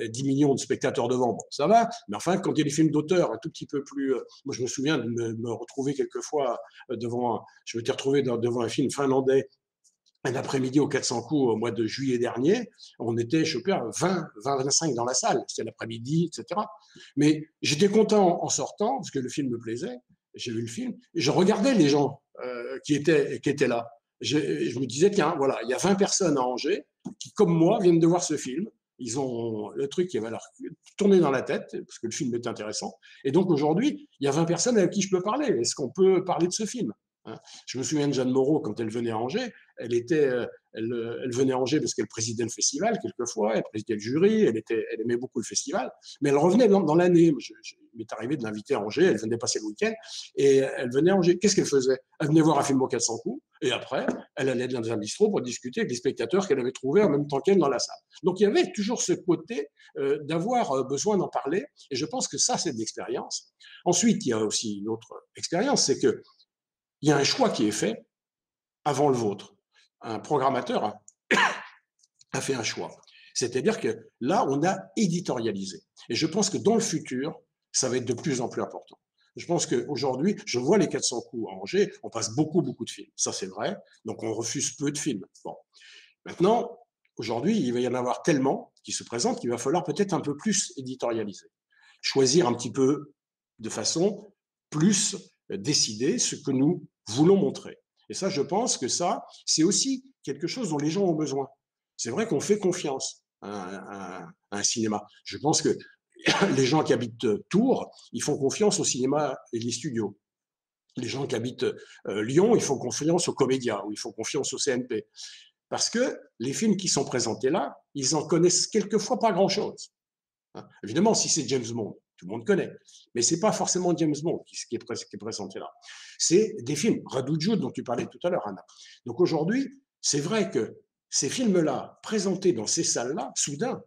10 millions de spectateurs devant, bon, ça va. Mais enfin, quand il y a des films d'auteur un tout petit peu plus... moi, je me souviens de me retrouver quelquefois je m'étais retrouvé devant un film finlandais un après-midi au 400 coups au mois de juillet dernier, on était chopé à 25 dans la salle, c'était l'après-midi, etc. Mais j'étais content en sortant, parce que le film me plaisait, j'ai vu le film, et je regardais les gens qui étaient là. Je me disais, tiens, voilà, il y a 20 personnes à Angers qui, comme moi, viennent de voir ce film. Ils ont le truc qui va leur tourner dans la tête, parce que le film est intéressant. Et donc aujourd'hui, il y a 20 personnes avec qui je peux parler. Est-ce qu'on peut parler de ce film? Je me souviens de Jeanne Moreau, quand elle venait à Angers, elle venait à Angers parce qu'elle présidait le festival quelquefois, elle présidait le jury, elle aimait beaucoup le festival, mais elle revenait dans l'année. Il m'est arrivé de l'inviter à Angers, elle venait passer le week-end, et elle venait à Angers. Qu'est-ce qu'elle faisait? Elle venait voir un film au 400 coups, et après, elle allait dans un bistrot pour discuter avec les spectateurs qu'elle avait trouvés en même temps qu'elle dans la salle. Donc il y avait toujours ce côté d'avoir besoin d'en parler, et je pense que ça, c'est de l'expérience. Ensuite, il y a aussi une autre expérience, c'est que il y a un choix qui est fait avant le vôtre. Un programmateur a fait un choix. C'est-à-dire que là, on a éditorialisé. Et je pense que dans le futur, ça va être de plus en plus important. Je pense qu'aujourd'hui, je vois les 400 coups à Angers, on passe beaucoup de films. Ça, c'est vrai. Donc, on refuse peu de films. Bon. Maintenant, aujourd'hui, il va y en avoir tellement qui se présentent qu'il va falloir peut-être un peu plus éditorialiser. Choisir un petit peu de façon plus décider ce que nous voulons montrer. Et ça, je pense que ça, c'est aussi quelque chose dont les gens ont besoin. C'est vrai qu'on fait confiance à un cinéma. Je pense que les gens qui habitent Tours, ils font confiance au cinéma et les studios. Les gens qui habitent Lyon, ils font confiance aux comédias ou ils font confiance au CNP. Parce que les films qui sont présentés là, ils en connaissent quelquefois pas grand-chose. Évidemment, si c'est James Bond, tout le monde connaît. Mais ce n'est pas forcément James Bond qui est présenté là. C'est des films, Radoujoud, dont tu parlais tout à l'heure, Anna. Donc aujourd'hui, c'est vrai que ces films-là, présentés dans ces salles-là, soudain,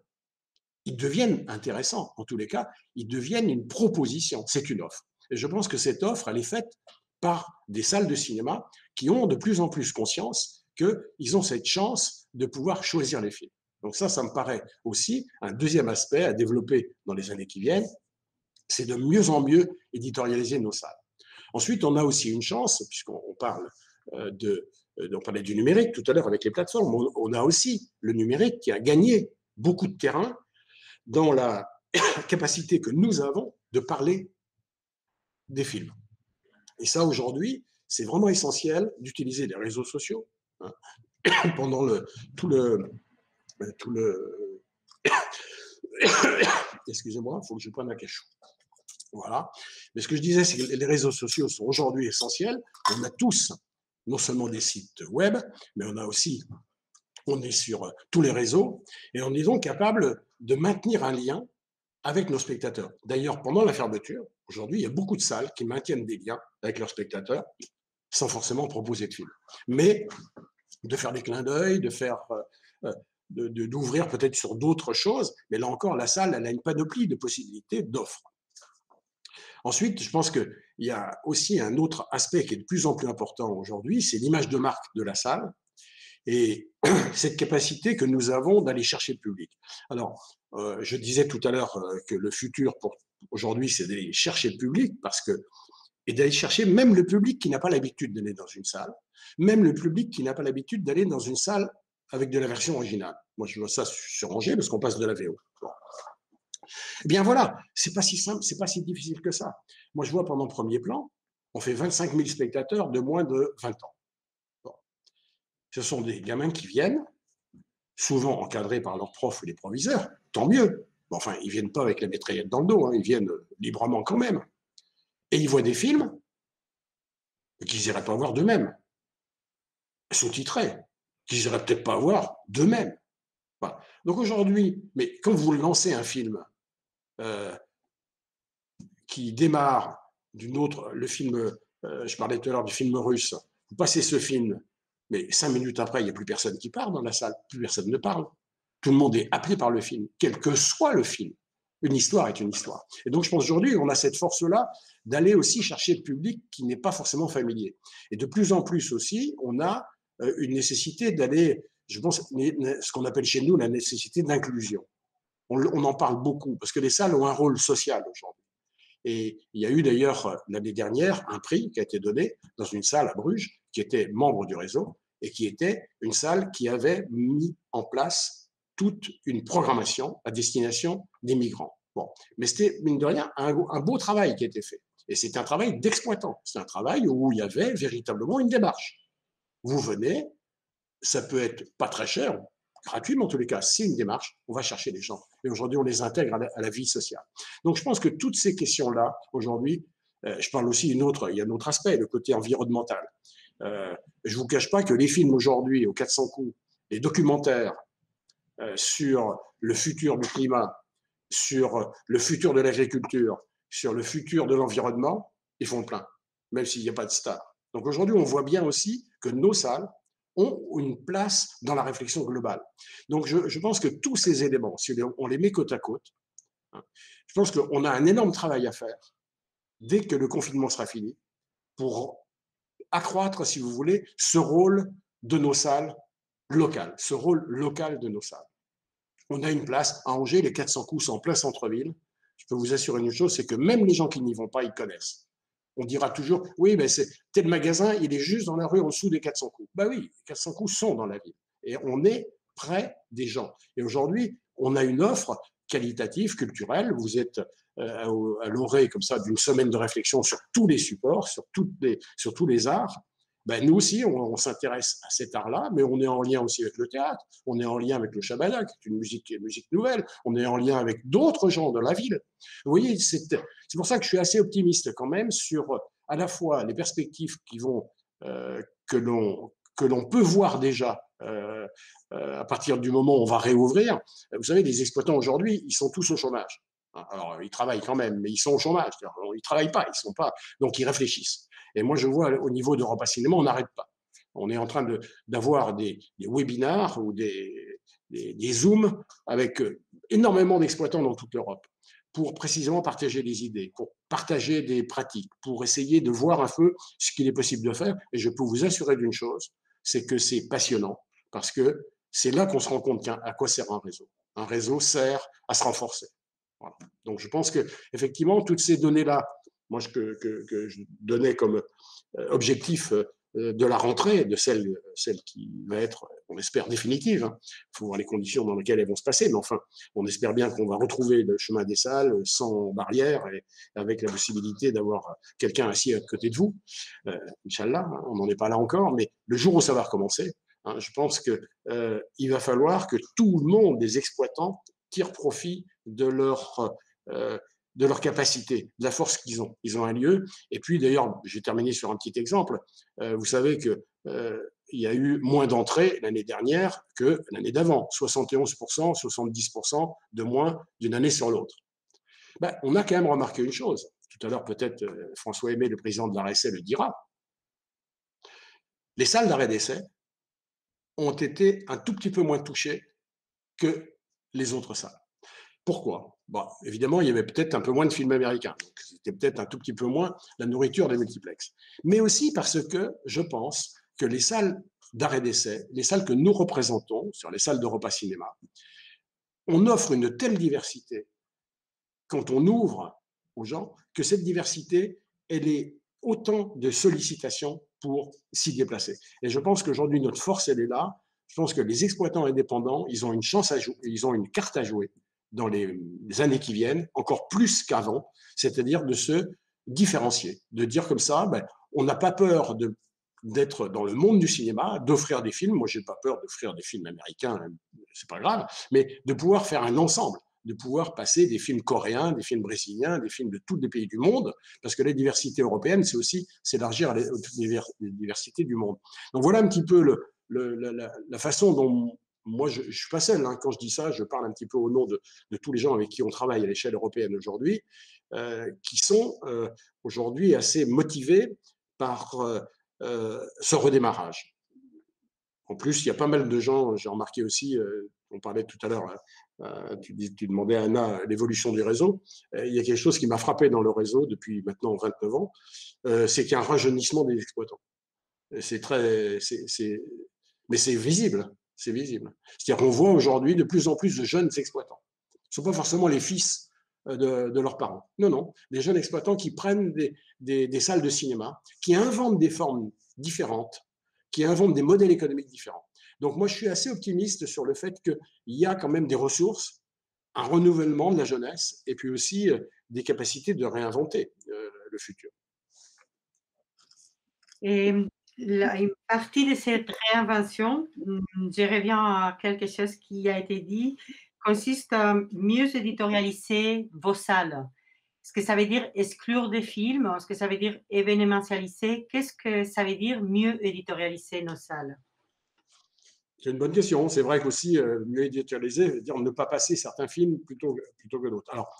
ils deviennent intéressants. En tous les cas, ils deviennent une proposition. C'est une offre. Et je pense que cette offre, elle est faite par des salles de cinéma qui ont de plus en plus conscience qu'ils ont cette chance de pouvoir choisir les films. Donc ça me paraît aussi un deuxième aspect à développer dans les années qui viennent, c'est de mieux en mieux éditorialiser nos salles. Ensuite, on a aussi une chance, puisqu'on parle on parlait du numérique tout à l'heure avec les plateformes, on a aussi le numérique qui a gagné beaucoup de terrain dans la capacité que nous avons de parler des films. Et ça, aujourd'hui, c'est vraiment essentiel d'utiliser les réseaux sociaux hein, pendant tout le excusez-moi, il faut que je prenne un cachot. Voilà. Mais ce que je disais, c'est que les réseaux sociaux sont aujourd'hui essentiels. On a tous non seulement des sites web, mais on est sur tous les réseaux et on est donc capable de maintenir un lien avec nos spectateurs. D'ailleurs, pendant la fermeture, aujourd'hui, il y a beaucoup de salles qui maintiennent des liens avec leurs spectateurs sans forcément proposer de film. Mais de faire des clins d'œil, d'ouvrir peut-être sur d'autres choses, mais là encore, la salle, elle a une panoplie de possibilités, d'offres. Ensuite, je pense qu'il y a aussi un autre aspect qui est de plus en plus important aujourd'hui, c'est l'image de marque de la salle et cette capacité que nous avons d'aller chercher le public. Alors, je disais tout à l'heure que le futur pour aujourd'hui, c'est d'aller chercher le public et d'aller chercher même le public qui n'a pas l'habitude d'aller dans une salle, même le public qui n'a pas l'habitude d'aller dans une salle avec de la version originale. Moi, je vois ça sur Angers parce qu'on passe de la VO. Bon. Eh bien voilà, c'est pas si simple, c'est pas si difficile que ça. Moi, je vois pendant le premier plan, on fait 25 000 spectateurs de moins de 20 ans. Bon. Ce sont des gamins qui viennent, souvent encadrés par leurs profs ou les proviseurs, tant mieux. Bon, enfin, ils viennent pas avec la mitraillette dans le dos, hein, ils viennent librement quand même. Et ils voient des films qu'ils n'iraient pas voir d'eux-mêmes, sous-titrés, qu'ils n'iraient peut-être pas voir d'eux-mêmes. Voilà. Donc aujourd'hui, mais quand vous lancez un film qui démarre le film, je parlais tout à l'heure du film russe, vous passez ce film, mais 5 minutes après, il n'y a plus personne qui parle dans la salle, plus personne ne parle. Tout le monde est appelé par le film, quel que soit le film. Une histoire est une histoire. Et donc, je pense aujourd'hui, on a cette force-là d'aller aussi chercher le public qui n'est pas forcément familier. Et de plus en plus aussi, on a une nécessité d'aller, je pense, ce qu'on appelle chez nous la nécessité d'inclusion. On en parle beaucoup, parce que les salles ont un rôle social aujourd'hui. Et il y a eu d'ailleurs l'année dernière un prix qui a été donné dans une salle à Bruges, qui était membre du réseau, et qui était une salle qui avait mis en place toute une programmation à destination des migrants. Bon, mais c'était, mine de rien, un beau travail qui a été fait. Et c'est un travail d'exploitant. C'est un travail où il y avait véritablement une démarche. Vous venez, ça peut être pas très cher, gratuit, mais en tous les cas, c'est une démarche, on va chercher les gens. Et aujourd'hui, on les intègre à la vie sociale. Donc, je pense que toutes ces questions-là, aujourd'hui, je parle aussi il y a un autre aspect, le côté environnemental. Je vous cache pas que les films aujourd'hui, aux 400 coups, les documentaires sur le futur du climat, sur le futur de l'agriculture, sur le futur de l'environnement, ils font le plein, même s'il n'y a pas de star. Donc aujourd'hui, on voit bien aussi que nos salles ont une place dans la réflexion globale. Donc je pense que tous ces éléments, si on les met côte à côte, je pense qu'on a un énorme travail à faire dès que le confinement sera fini pour accroître, si vous voulez, ce rôle de nos salles locales, ce rôle local de nos salles. On a une place à Angers, les 400 coups sont en plein centre-ville. Je peux vous assurer une chose, c'est que même les gens qui n'y vont pas, ils connaissent. On dira toujours, oui, mais tel magasin, il est juste dans la rue en dessous des 400 coups. Ben oui, les 400 coups sont dans la ville. Et on est près des gens. Et aujourd'hui, on a une offre qualitative, culturelle. Vous êtes à l'orée comme ça d'une semaine de réflexion sur tous les supports, sur tous les arts. Ben, nous aussi, on s'intéresse à cet art-là, mais on est en lien aussi avec le théâtre, on est en lien avec le Shabada, qui est une musique nouvelle, on est en lien avec d'autres gens de la ville. Vous voyez, c'est pour ça que je suis assez optimiste quand même sur à la fois les perspectives qui vont que l'on peut voir déjà à partir du moment où on va réouvrir. Vous savez, les exploitants aujourd'hui, ils sont tous au chômage. Alors, ils travaillent quand même, mais ils sont au chômage. Ils travaillent pas, ils sont pas, donc ils réfléchissent. Et moi, je vois au niveau d'Europa Cinéma, on n'arrête pas. On est en train d'avoir des webinars ou des Zooms avec énormément d'exploitants dans toute l'Europe pour précisément partager des idées, pour partager des pratiques, pour essayer de voir un peu ce qu'il est possible de faire. Et je peux vous assurer d'une chose, c'est que c'est passionnant, parce que c'est là qu'on se rend compte à quoi sert un réseau. Un réseau sert à se renforcer. Voilà. Donc je pense que effectivement toutes ces données-là, moi que je donnais comme objectif de la rentrée, de celle qui va être, on espère, définitive. Il faut voir les conditions dans lesquelles elles vont se passer, mais enfin, on espère bien qu'on va retrouver le chemin des salles sans barrière et avec la possibilité d'avoir quelqu'un assis à côté de vous. Inch'Allah, on n'en est pas là encore, mais le jour où ça va recommencer, je pense qu'il va falloir que tout le monde, les exploitants, tirent profit de leur capacité, de la force qu'ils ont. Ils ont un lieu. Et puis, d'ailleurs, je vais terminer sur un petit exemple. Vous savez qu'il y a eu moins d'entrées l'année dernière que l'année d'avant. 71%, 70% de moins d'une année sur l'autre. Ben, on a quand même remarqué une chose. Tout à l'heure, peut-être François Aimé, le président de l'ARSE, le dira. Les salles d'arrêt d'essai ont été un tout petit peu moins touchées que les autres salles. Pourquoi? Bon, évidemment, il y avait peut-être un peu moins de films américains, donc c'était peut-être un tout petit peu moins la nourriture des multiplexes. Mais aussi parce que je pense que les salles d'arrêt d'essai, les salles que nous représentons, sur les salles de repas cinéma, on offre une telle diversité quand on ouvre aux gens que cette diversité, elle est autant de sollicitations pour s'y déplacer. Et je pense qu'aujourd'hui, notre force, elle est là. Je pense que les exploitants indépendants, ils ont une chance à jouer, ils ont une carte à jouer dans les années qui viennent, encore plus qu'avant, c'est-à-dire de se différencier, de dire comme ça, ben, on n'a pas peur d'être dans le monde du cinéma, d'offrir des films. Moi, j'ai pas peur d'offrir des films américains, c'est pas grave, mais de pouvoir faire un ensemble, de pouvoir passer des films coréens, des films brésiliens, des films de tous les pays du monde, parce que la diversité européenne, c'est aussi s'élargir à la diversité du monde. Donc voilà un petit peu la façon dont moi, je ne suis pas seul. Quand je dis ça, je parle un petit peu au nom de tous les gens avec qui on travaille à l'échelle européenne aujourd'hui, qui sont aujourd'hui assez motivés par ce redémarrage. En plus, il y a pas mal de gens, j'ai remarqué aussi, on parlait tout à l'heure, tu demandais à Anna l'évolution du réseau. Il y a quelque chose qui m'a frappé dans le réseau depuis maintenant 29 ans, c'est qu'il y a un rajeunissement des exploitants. Mais c'est visible. C'est visible. C'est-à-dire qu'on voit aujourd'hui de plus en plus de jeunes exploitants. Ce ne sont pas forcément les fils de leurs parents. Non, non. Des jeunes exploitants qui prennent des salles de cinéma, qui inventent des formes différentes, qui inventent des modèles économiques différents. Donc moi, je suis assez optimiste sur le fait qu'il y a quand même des ressources, un renouvellement de la jeunesse, et puis aussi des capacités de réinventer le futur. Et une partie de cette réinvention, je reviens à quelque chose qui a été dit, consiste à mieux éditorialiser vos salles. Est-ce que ça veut dire exclure des films? Est-ce que ça veut dire événementialiser? Qu'est-ce que ça veut dire mieux éditorialiser nos salles? C'est une bonne question. C'est vrai qu'aussi, mieux éditorialiser veut dire ne pas passer certains films plutôt que d'autres. Alors,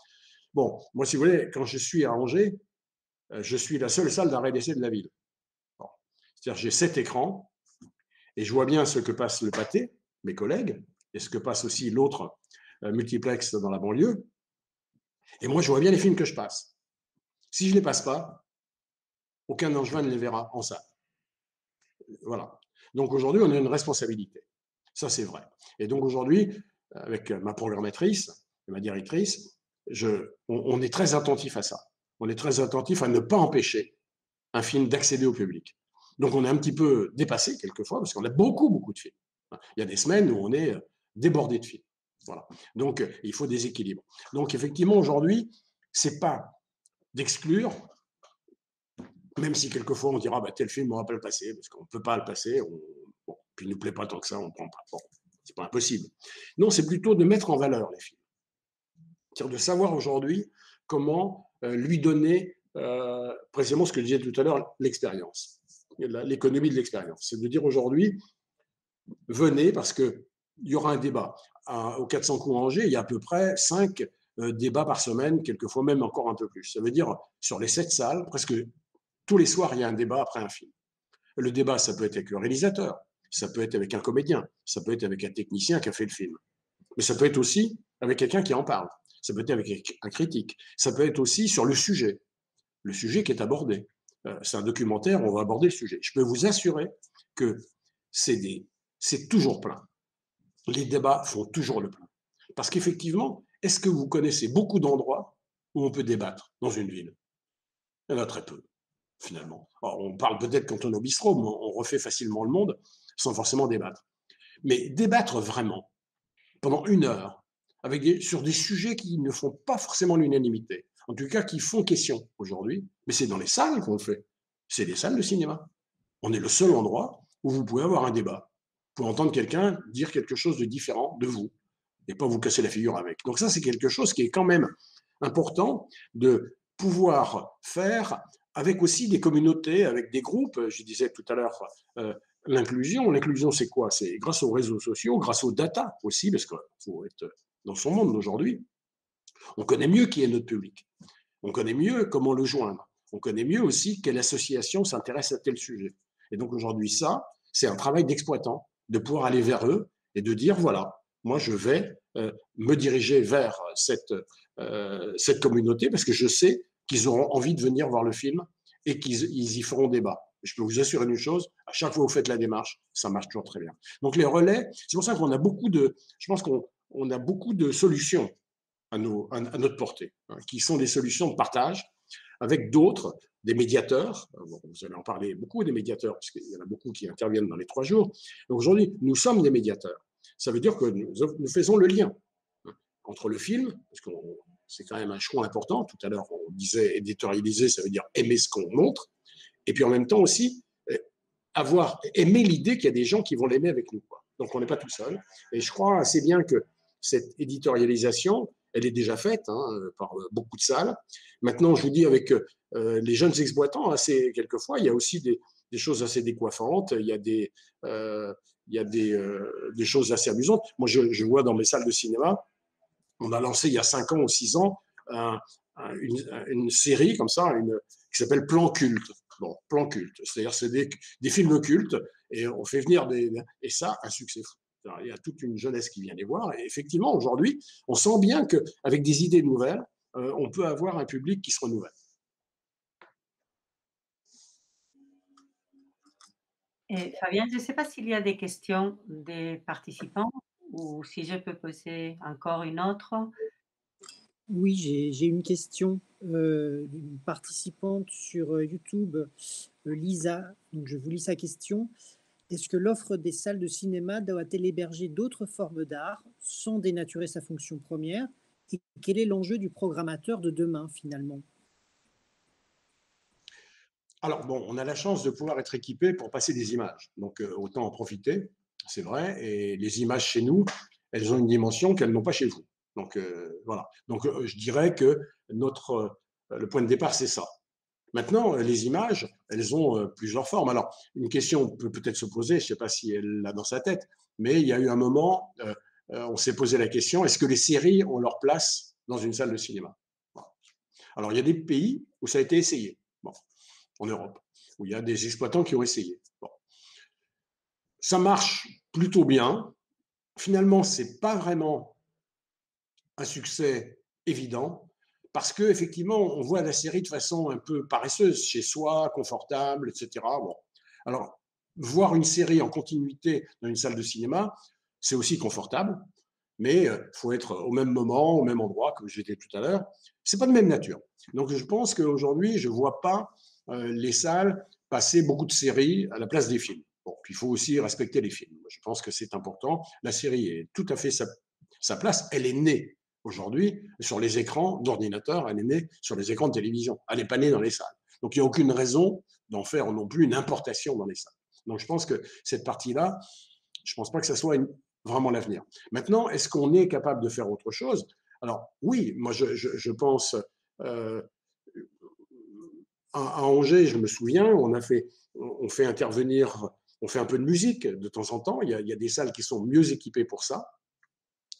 bon, moi, si vous voulez, quand je suis à Angers, je suis la seule salle d'arrêt d'essai de la ville. Bon. C'est-à-dire j'ai 7 écrans et je vois bien ce que passe le pâté, mes collègues, et ce que passe aussi l'autre multiplex dans la banlieue. Et moi, je vois bien les films que je passe. Si je ne les passe pas, aucun Angevin ne les verra en salle. Voilà. Donc aujourd'hui, on a une responsabilité. Ça, c'est vrai. Et donc aujourd'hui, avec ma programmatrice et ma directrice, on est très attentif à ça. On est très attentif à ne pas empêcher un film d'accéder au public. Donc on est un petit peu dépassé quelquefois, parce qu'on a beaucoup de films. Il y a des semaines où on est débordé de films. Voilà. Donc il faut des équilibres. Donc effectivement, aujourd'hui, c'est pas d'exclure, même si quelquefois on dira bah, tel film on va pas le passer, parce qu'on ne peut pas le passer, bon, puis il ne nous plaît pas tant que ça, on ne prend pas. Bon, c'est pas impossible. Non, c'est plutôt de mettre en valeur les films. C'est-à-dire de savoir aujourd'hui comment lui donner précisément ce que je disais tout à l'heure, l'expérience, l'économie de l'expérience. C'est de dire aujourd'hui, venez parce qu'il y aura un débat. Au 400 coups Angers, il y a à peu près 5 débats par semaine, quelquefois même encore un peu plus. Ça veut dire sur les 7 salles, presque tous les soirs, il y a un débat après un film. Le débat, ça peut être avec le réalisateur, ça peut être avec un comédien, ça peut être avec un technicien qui a fait le film. Mais ça peut être aussi avec quelqu'un qui en parle. Ça peut être avec un critique. Ça peut être aussi sur le sujet qui est abordé. C'est un documentaire, on va aborder le sujet. Je peux vous assurer que c'est toujours plein. Les débats font toujours le plein. Parce qu'effectivement, est-ce que vous connaissez beaucoup d'endroits où on peut débattre dans une ville? Il y en a très peu, finalement. Alors, on parle peut-être quand on est au bistrot, mais on refait facilement le monde sans forcément débattre. Mais débattre vraiment, pendant 1 heure, sur des sujets qui ne font pas forcément l'unanimité, en tout cas qui font question aujourd'hui, mais c'est dans les salles qu'on le fait. C'est les salles de cinéma. On est le seul endroit où vous pouvez avoir un débat, pour entendre quelqu'un dire quelque chose de différent de vous, et pas vous casser la figure avec. Donc ça, c'est quelque chose qui est quand même important de pouvoir faire avec aussi des communautés, avec des groupes. Je disais tout à l'heure, l'inclusion. L'inclusion, c'est quoi? C'est grâce aux réseaux sociaux, grâce aux data aussi, parce qu'il faut être dans son monde aujourd'hui. On connaît mieux qui est notre public. On connaît mieux comment le joindre. On connaît mieux aussi quelle association s'intéresse à tel sujet. Et donc aujourd'hui, ça, c'est un travail d'exploitant, de pouvoir aller vers eux et de dire, voilà, moi je vais me diriger vers cette communauté parce que je sais qu'ils auront envie de venir voir le film et qu'ils y feront débat. Je peux vous assurer une chose, à chaque fois que vous faites la démarche, ça marche toujours très bien. Donc les relais, c'est pour ça qu'on a beaucoup de, je pense qu'on a beaucoup de solutions à notre portée, hein, qui sont des solutions de partage avec d'autres, des médiateurs. Bon, vous allez en parler beaucoup des médiateurs, puisqu'il y en a beaucoup qui interviennent dans les 3 jours. Donc aujourd'hui, nous sommes des médiateurs. Ça veut dire que nous faisons le lien, hein, entre le film, parce que c'est quand même un choix important. Tout à l'heure, on disait éditorialiser, ça veut dire aimer ce qu'on montre, et puis en même temps aussi avoir aimé l'idée qu'il y a des gens qui vont l'aimer avec nous, quoi. Donc on n'est pas tout seul. Et je crois assez bien que cette éditorialisation, elle est déjà faite, hein, par beaucoup de salles. Maintenant, je vous dis, avec les jeunes exploitants, quelquefois, il y a aussi des choses assez décoiffantes, il y a des choses assez amusantes. Moi, je vois dans mes salles de cinéma, on a lancé il y a 5 ans ou 6 ans une série comme ça, qui s'appelle Plan Culte. Bon, Plan Culte, c'est-à-dire c'est des films cultes, et on fait venir et ça, un succès fou. Alors, il y a toute une jeunesse qui vient les voir, et effectivement, aujourd'hui, on sent bien qu'avec des idées nouvelles, on peut avoir un public qui se renouvelle. Et Fabien, je ne sais pas s'il y a des questions des participants ou si je peux poser encore une autre. Oui, j'ai une question d'une participante sur YouTube, Lisa. Donc, je vous lis sa question. Est-ce que l'offre des salles de cinéma doit-elle héberger d'autres formes d'art sans dénaturer sa fonction première? Et quel est l'enjeu du programmateur de demain, finalement? Alors, bon, on a la chance de pouvoir être équipé pour passer des images. Donc, autant en profiter, c'est vrai. Et les images chez nous, elles ont une dimension qu'elles n'ont pas chez vous. Donc, voilà. Donc, je dirais que le point de départ, c'est ça. Maintenant, les images, elles ont plusieurs formes. Alors, une question peut peut-être se poser, je ne sais pas si elle l'a dans sa tête, mais il y a eu un moment, on s'est posé la question, est-ce que les séries ont leur place dans une salle de cinéma? Bon. Alors, il y a des pays où ça a été essayé, bon, en Europe, où il y a des exploitants qui ont essayé. Bon. Ça marche plutôt bien. Finalement, ce n'est pas vraiment un succès évident, parce qu'effectivement, on voit la série de façon un peu paresseuse, chez soi, confortable, etc. Bon. Alors, voir une série en continuité dans une salle de cinéma, c'est aussi confortable, mais il faut être au même moment, au même endroit, comme j'étais tout à l'heure. C'est pas de même nature. Donc, je pense qu'aujourd'hui, je ne vois pas les salles passer beaucoup de séries à la place des films. Bon, puis il faut aussi respecter les films. Je pense que c'est important. La série est tout à fait sa place. Elle est née aujourd'hui sur les écrans d'ordinateur, elle est née sur les écrans de télévision. Elle n'est pas née dans les salles. Donc il n'y a aucune raison d'en faire non plus une importation dans les salles. Donc je pense que cette partie-là, je ne pense pas que ça soit vraiment l'avenir. Maintenant, est-ce qu'on est capable de faire autre chose? Alors oui, moi je pense à Angers, je me souviens, on fait intervenir, on fait un peu de musique de temps en temps. Il y a des salles qui sont mieux équipées pour ça,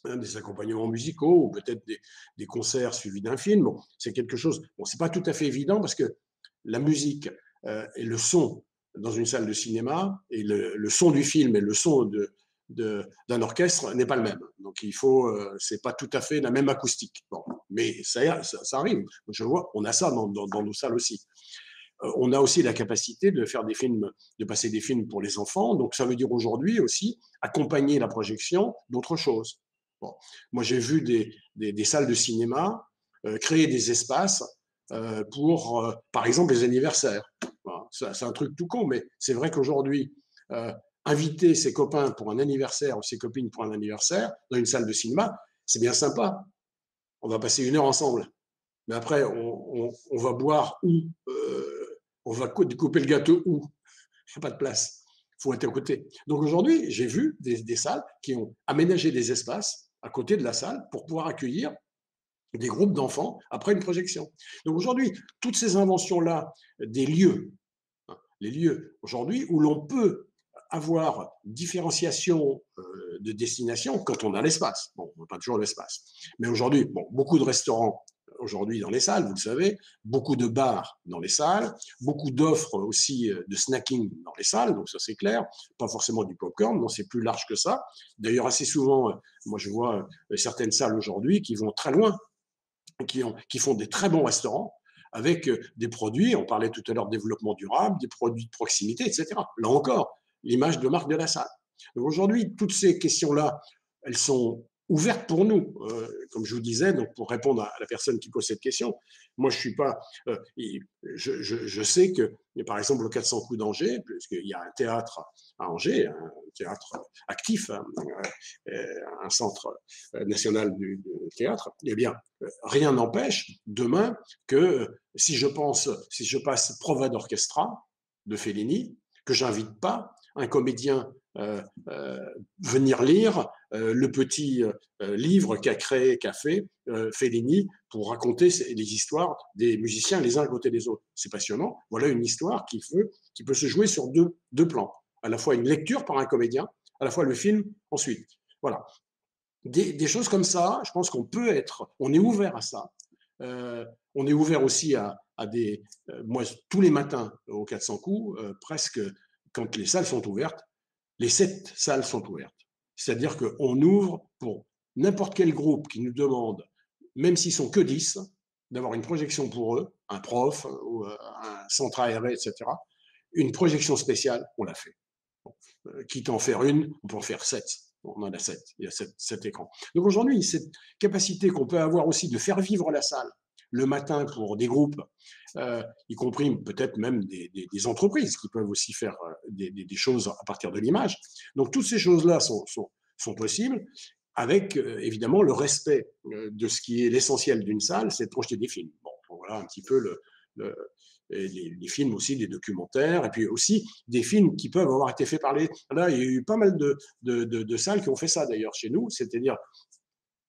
hein, des accompagnements musicaux ou peut-être des concerts suivis d'un film. Bon, c'est quelque chose. Bon, c'est pas tout à fait évident parce que la musique et le son dans une salle de cinéma et le son du film et le son d'un orchestre n'est pas le même. Donc il faut, c'est pas tout à fait la même acoustique. Bon, mais ça arrive. Je vois, on a ça dans nos salles aussi. On a aussi la capacité de faire des films, de passer des films pour les enfants. Donc, ça veut dire aujourd'hui aussi accompagner la projection d'autres choses. Bon. Moi, j'ai vu des salles de cinéma créer des espaces pour, par exemple, les anniversaires. Voilà. C'est un truc tout con, mais c'est vrai qu'aujourd'hui, inviter ses copains pour un anniversaire ou ses copines pour un anniversaire dans une salle de cinéma, c'est bien sympa. On va passer une heure ensemble. Mais après, on va boire où on va couper le gâteau où il n'y a pas de place. Il faut être à côté. Donc aujourd'hui, j'ai vu des salles qui ont aménagé des espaces à côté de la salle pour pouvoir accueillir des groupes d'enfants après une projection. Donc aujourd'hui, toutes ces inventions-là, des lieux, hein, les lieux aujourd'hui où l'on peut avoir différenciation de destination quand on a l'espace. Bon, on n'a pas toujours l'espace. Mais aujourd'hui, bon, beaucoup de restaurants aujourd'hui dans les salles, vous le savez, beaucoup de bars dans les salles, beaucoup d'offres aussi de snacking dans les salles, donc ça c'est clair, pas forcément du popcorn, non, c'est plus large que ça. D'ailleurs, assez souvent, moi je vois certaines salles aujourd'hui qui vont très loin, qui font des très bons restaurants avec des produits, on parlait tout à l'heure de développement durable, des produits de proximité, etc. Là encore, l'image de marque de la salle. Donc aujourd'hui, toutes ces questions-là, elles sont ouvertes pour nous. Comme je vous disais, donc pour répondre à la personne qui pose cette question, moi je suis pas, je sais que, par exemple, le 400 coups d'Angers, puisqu'il y a un théâtre à Angers, un théâtre actif, hein, un centre national du théâtre, eh bien, rien n'empêche demain que si je passe Prova d'Orchestra de Fellini, que j'invite pas un comédien venir lire le petit livre qu'a fait Fellini pour raconter les histoires des musiciens les uns à côté des autres. C'est passionnant. Voilà une histoire qui peut se jouer sur deux plans. À la fois une lecture par un comédien, à la fois le film ensuite. Voilà. Des choses comme ça, je pense on est ouvert à ça. On est ouvert aussi à des, moi, tous les matins au 400 coups, presque, quand les salles sont ouvertes, les 7 salles sont ouvertes. C'est-à-dire qu'on ouvre pour n'importe quel groupe qui nous demande, même s'ils sont que 10, d'avoir une projection pour eux, un prof ou un centre aéré, etc. Une projection spéciale, on l'a fait. Bon, quitte à en faire une, on peut en faire 7. On en a 7, il y a 7 écrans. Donc aujourd'hui, cette capacité qu'on peut avoir aussi de faire vivre la salle le matin pour des groupes, y compris peut-être même des entreprises qui peuvent aussi faire des choses à partir de l'image. Donc toutes ces choses-là sont possibles avec évidemment le respect de ce qui est l'essentiel d'une salle, c'est de projeter des films. Bon, voilà un petit peu les films aussi, des documentaires, et puis aussi des films qui peuvent avoir été faits par les... Là, il y a eu pas mal de salles qui ont fait ça d'ailleurs chez nous, c'est-à-dire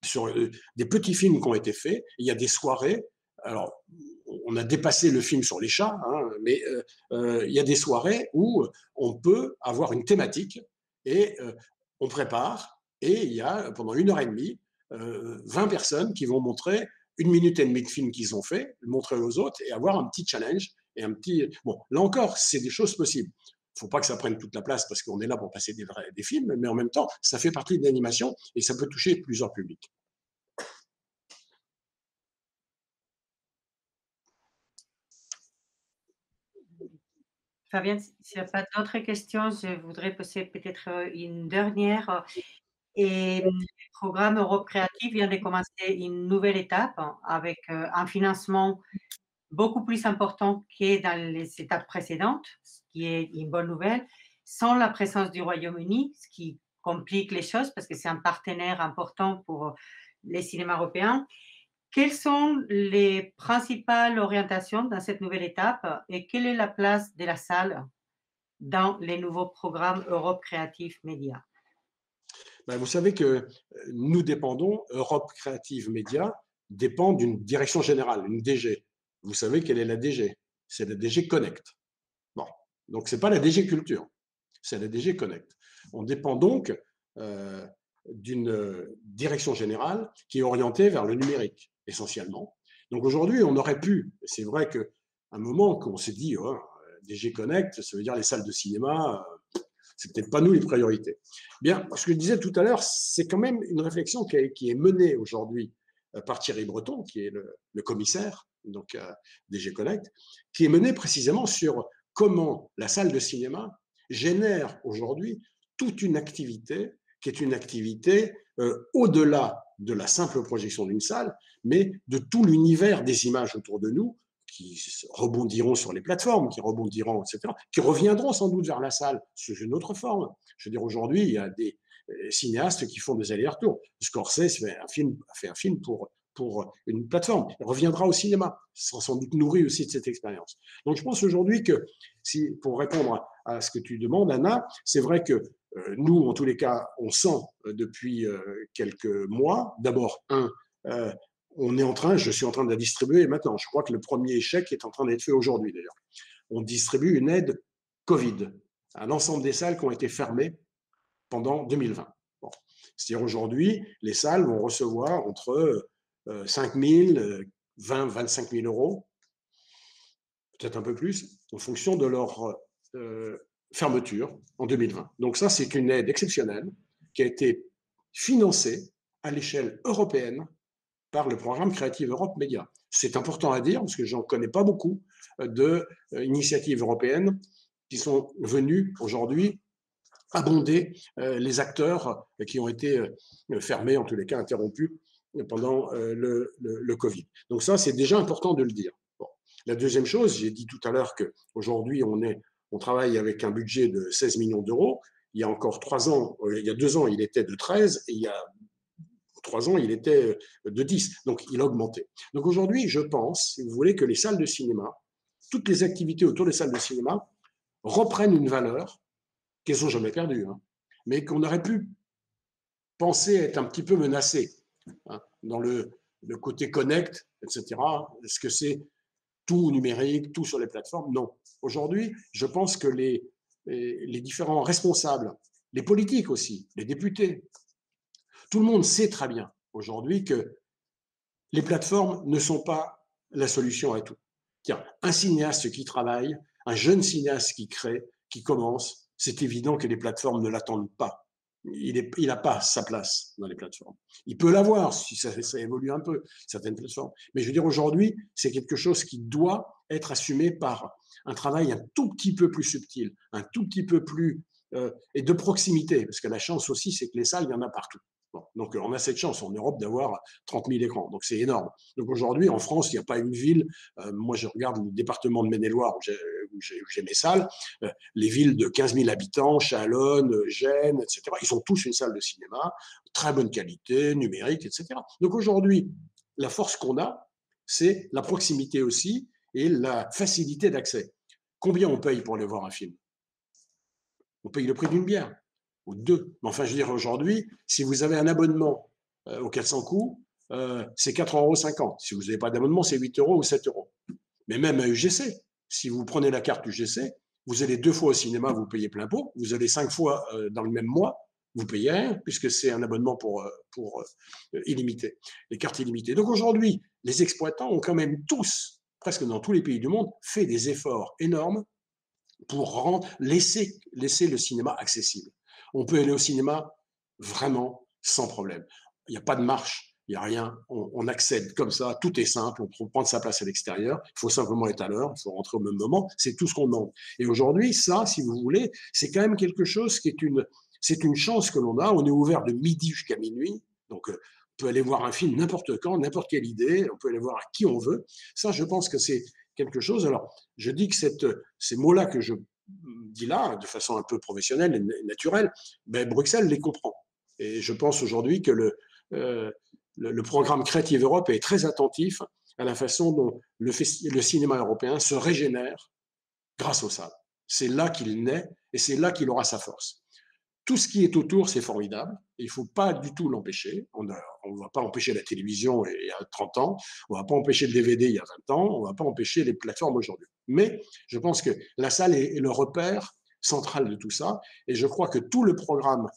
sur des petits films qui ont été faits, il y a des soirées, alors on a dépassé le film sur les chats, hein, mais il y a des soirées où on peut avoir une thématique et on prépare, et il y a pendant 1h30, 20 personnes qui vont montrer 1 minute et demie de film qu'ils ont fait, le montrer aux autres et avoir un petit challenge et un petit... Bon, là encore, c'est des choses possibles. Il ne faut pas que ça prenne toute la place parce qu'on est là pour passer des films, mais en même temps, ça fait partie de l'animation et ça peut toucher plusieurs publics. Fabien, s'il n'y a pas d'autres questions, je voudrais poser peut-être une dernière. Et le programme Europe Créative vient de commencer une nouvelle étape avec un financement beaucoup plus important que dans les étapes précédentes, ce qui est une bonne nouvelle, sans la présence du Royaume-Uni, ce qui complique les choses parce que c'est un partenaire important pour les cinémas européens. Quelles sont les principales orientations dans cette nouvelle étape et quelle est la place de la salle dans les nouveaux programmes Europe Créative Média? Ben, vous savez que nous dépendons, Europe Créative Média dépend d'une direction générale, une DG. Vous savez quelle est la DG? C'est la DG Connect. Bon, donc c'est pas la DG Culture, c'est la DG Connect. On dépend donc d'une direction générale qui est orientée vers le numérique, essentiellement. Donc aujourd'hui, on aurait pu, c'est vrai qu'à un moment qu'on s'est dit, oh, DG Connect, ça veut dire les salles de cinéma, c'est peut-être pas nous les priorités. Bien, ce que je disais tout à l'heure, c'est quand même une réflexion qui est menée aujourd'hui par Thierry Breton, qui est le commissaire donc DG Connect, qui est menée précisément sur comment la salle de cinéma génère aujourd'hui toute une activité qui est une activité au-delà de la simple projection d'une salle, mais de tout l'univers des images autour de nous, qui rebondiront sur les plateformes, qui rebondiront, etc., qui reviendront sans doute vers la salle sous une autre forme. Je veux dire, aujourd'hui, il y a des cinéastes qui font des allers-retours. Scorsese fait un film pour une plateforme. Il reviendra au cinéma. Il sera sans doute nourri aussi de cette expérience. Donc, je pense aujourd'hui que, pour répondre à ce que tu demandes, Anna, c'est vrai que nous, en tous les cas, on sent depuis quelques mois, d'abord, je suis en train de la distribuer maintenant. Je crois que le premier chèque est en train d'être fait aujourd'hui, d'ailleurs. On distribue une aide Covid à l'ensemble des salles qui ont été fermées pendant 2020. Bon. C'est-à-dire aujourd'hui, les salles vont recevoir entre 5 000, 20, 25 000 euros, peut-être un peu plus, en fonction de leur fermeture en 2020. Donc ça, c'est une aide exceptionnelle qui a été financée à l'échelle européenne par le programme Creative Europe Média. C'est important à dire parce que j'en connais pas beaucoup d'initiatives européennes qui sont venues aujourd'hui abonder les acteurs qui ont été fermés, en tous les cas interrompus pendant le Covid. Donc ça, c'est déjà important de le dire. Bon. La deuxième chose, j'ai dit tout à l'heure qu'aujourd'hui, on travaille avec un budget de 16 millions d'euros. Il y a encore 3 ans, il y a 2 ans, il était de 13 et il y a 3 ans, il était de 10. Donc, il a augmenté. Donc aujourd'hui, je pense, si vous voulez, que les salles de cinéma, toutes les activités autour des salles de cinéma reprennent une valeur qu'elles n'ont jamais perdue, hein, mais qu'on aurait pu penser être un petit peu menacée, hein, dans le côté connect, etc. Est-ce que c'est tout numérique, tout sur les plateformes? Non. Aujourd'hui, je pense que les différents responsables, les politiques aussi, les députés, tout le monde sait très bien aujourd'hui que les plateformes ne sont pas la solution à tout. Tiens, un cinéaste qui travaille, un jeune cinéaste qui crée, qui commence, c'est évident que les plateformes ne l'attendent pas. Il n'a pas sa place dans les plateformes. Il peut l'avoir si ça évolue un peu, certaines plateformes. Mais je veux dire, aujourd'hui, c'est quelque chose qui doit être assumé par un travail un tout petit peu plus subtil, un tout petit peu plus et de proximité. Parce que la chance aussi, c'est que les salles, il y en a partout. Bon, donc, on a cette chance en Europe d'avoir 30 000 écrans. Donc, c'est énorme. Donc, aujourd'hui, en France, il n'y a pas une ville. Moi, je regarde le département de Maine-et-Loire où j'ai mes salles. Les villes de 15 000 habitants, Chalonne, Gênes, etc. Ils ont tous une salle de cinéma, très bonne qualité, numérique, etc. Donc, aujourd'hui, la force qu'on a, c'est la proximité aussi et la facilité d'accès. Combien on paye pour aller voir un film? On paye le prix d'une bière ou deux. Mais enfin, je veux dire, aujourd'hui, si vous avez un abonnement aux 400 coups, c'est 4,50 €. Si vous n'avez pas d'abonnement, c'est 8 € ou 7 €. Mais même à UGC, si vous prenez la carte UGC, vous allez 2 fois au cinéma, vous payez plein pot. Vous allez 5 fois dans le même mois, vous payez rien, puisque c'est un abonnement pour illimité, les cartes illimitées. Donc aujourd'hui, les exploitants ont quand même tous, presque dans tous les pays du monde, fait des efforts énormes pour laisser le cinéma accessible. On peut aller au cinéma vraiment sans problème. Il n'y a pas de marche, il n'y a rien. On accède comme ça, tout est simple, on peut prendre sa place à l'extérieur, il faut simplement être à l'heure, il faut rentrer au même moment, c'est tout ce qu'on demande. Et aujourd'hui, ça, si vous voulez, c'est quand même quelque chose qui est c'est une chance que l'on a. On est ouvert de midi jusqu'à minuit, donc on peut aller voir un film n'importe quand, n'importe quelle idée, on peut aller voir à qui on veut. Ça, je pense que c'est quelque chose. Alors, je dis que ces mots-là que je dis là, de façon un peu professionnelle et naturelle, ben, Bruxelles les comprend. Et je pense aujourd'hui que le programme Creative Europe est très attentif à la façon dont le cinéma européen se régénère grâce aux salles. C'est là qu'il naît et c'est là qu'il aura sa force. Tout ce qui est autour, c'est formidable. Il ne faut pas du tout l'empêcher. On ne va pas empêcher la télévision il y a 30 ans. On ne va pas empêcher le DVD il y a 20 ans. On ne va pas empêcher les plateformes aujourd'hui. Mais je pense que la salle est le repère central de tout ça. Et je crois que tout le programme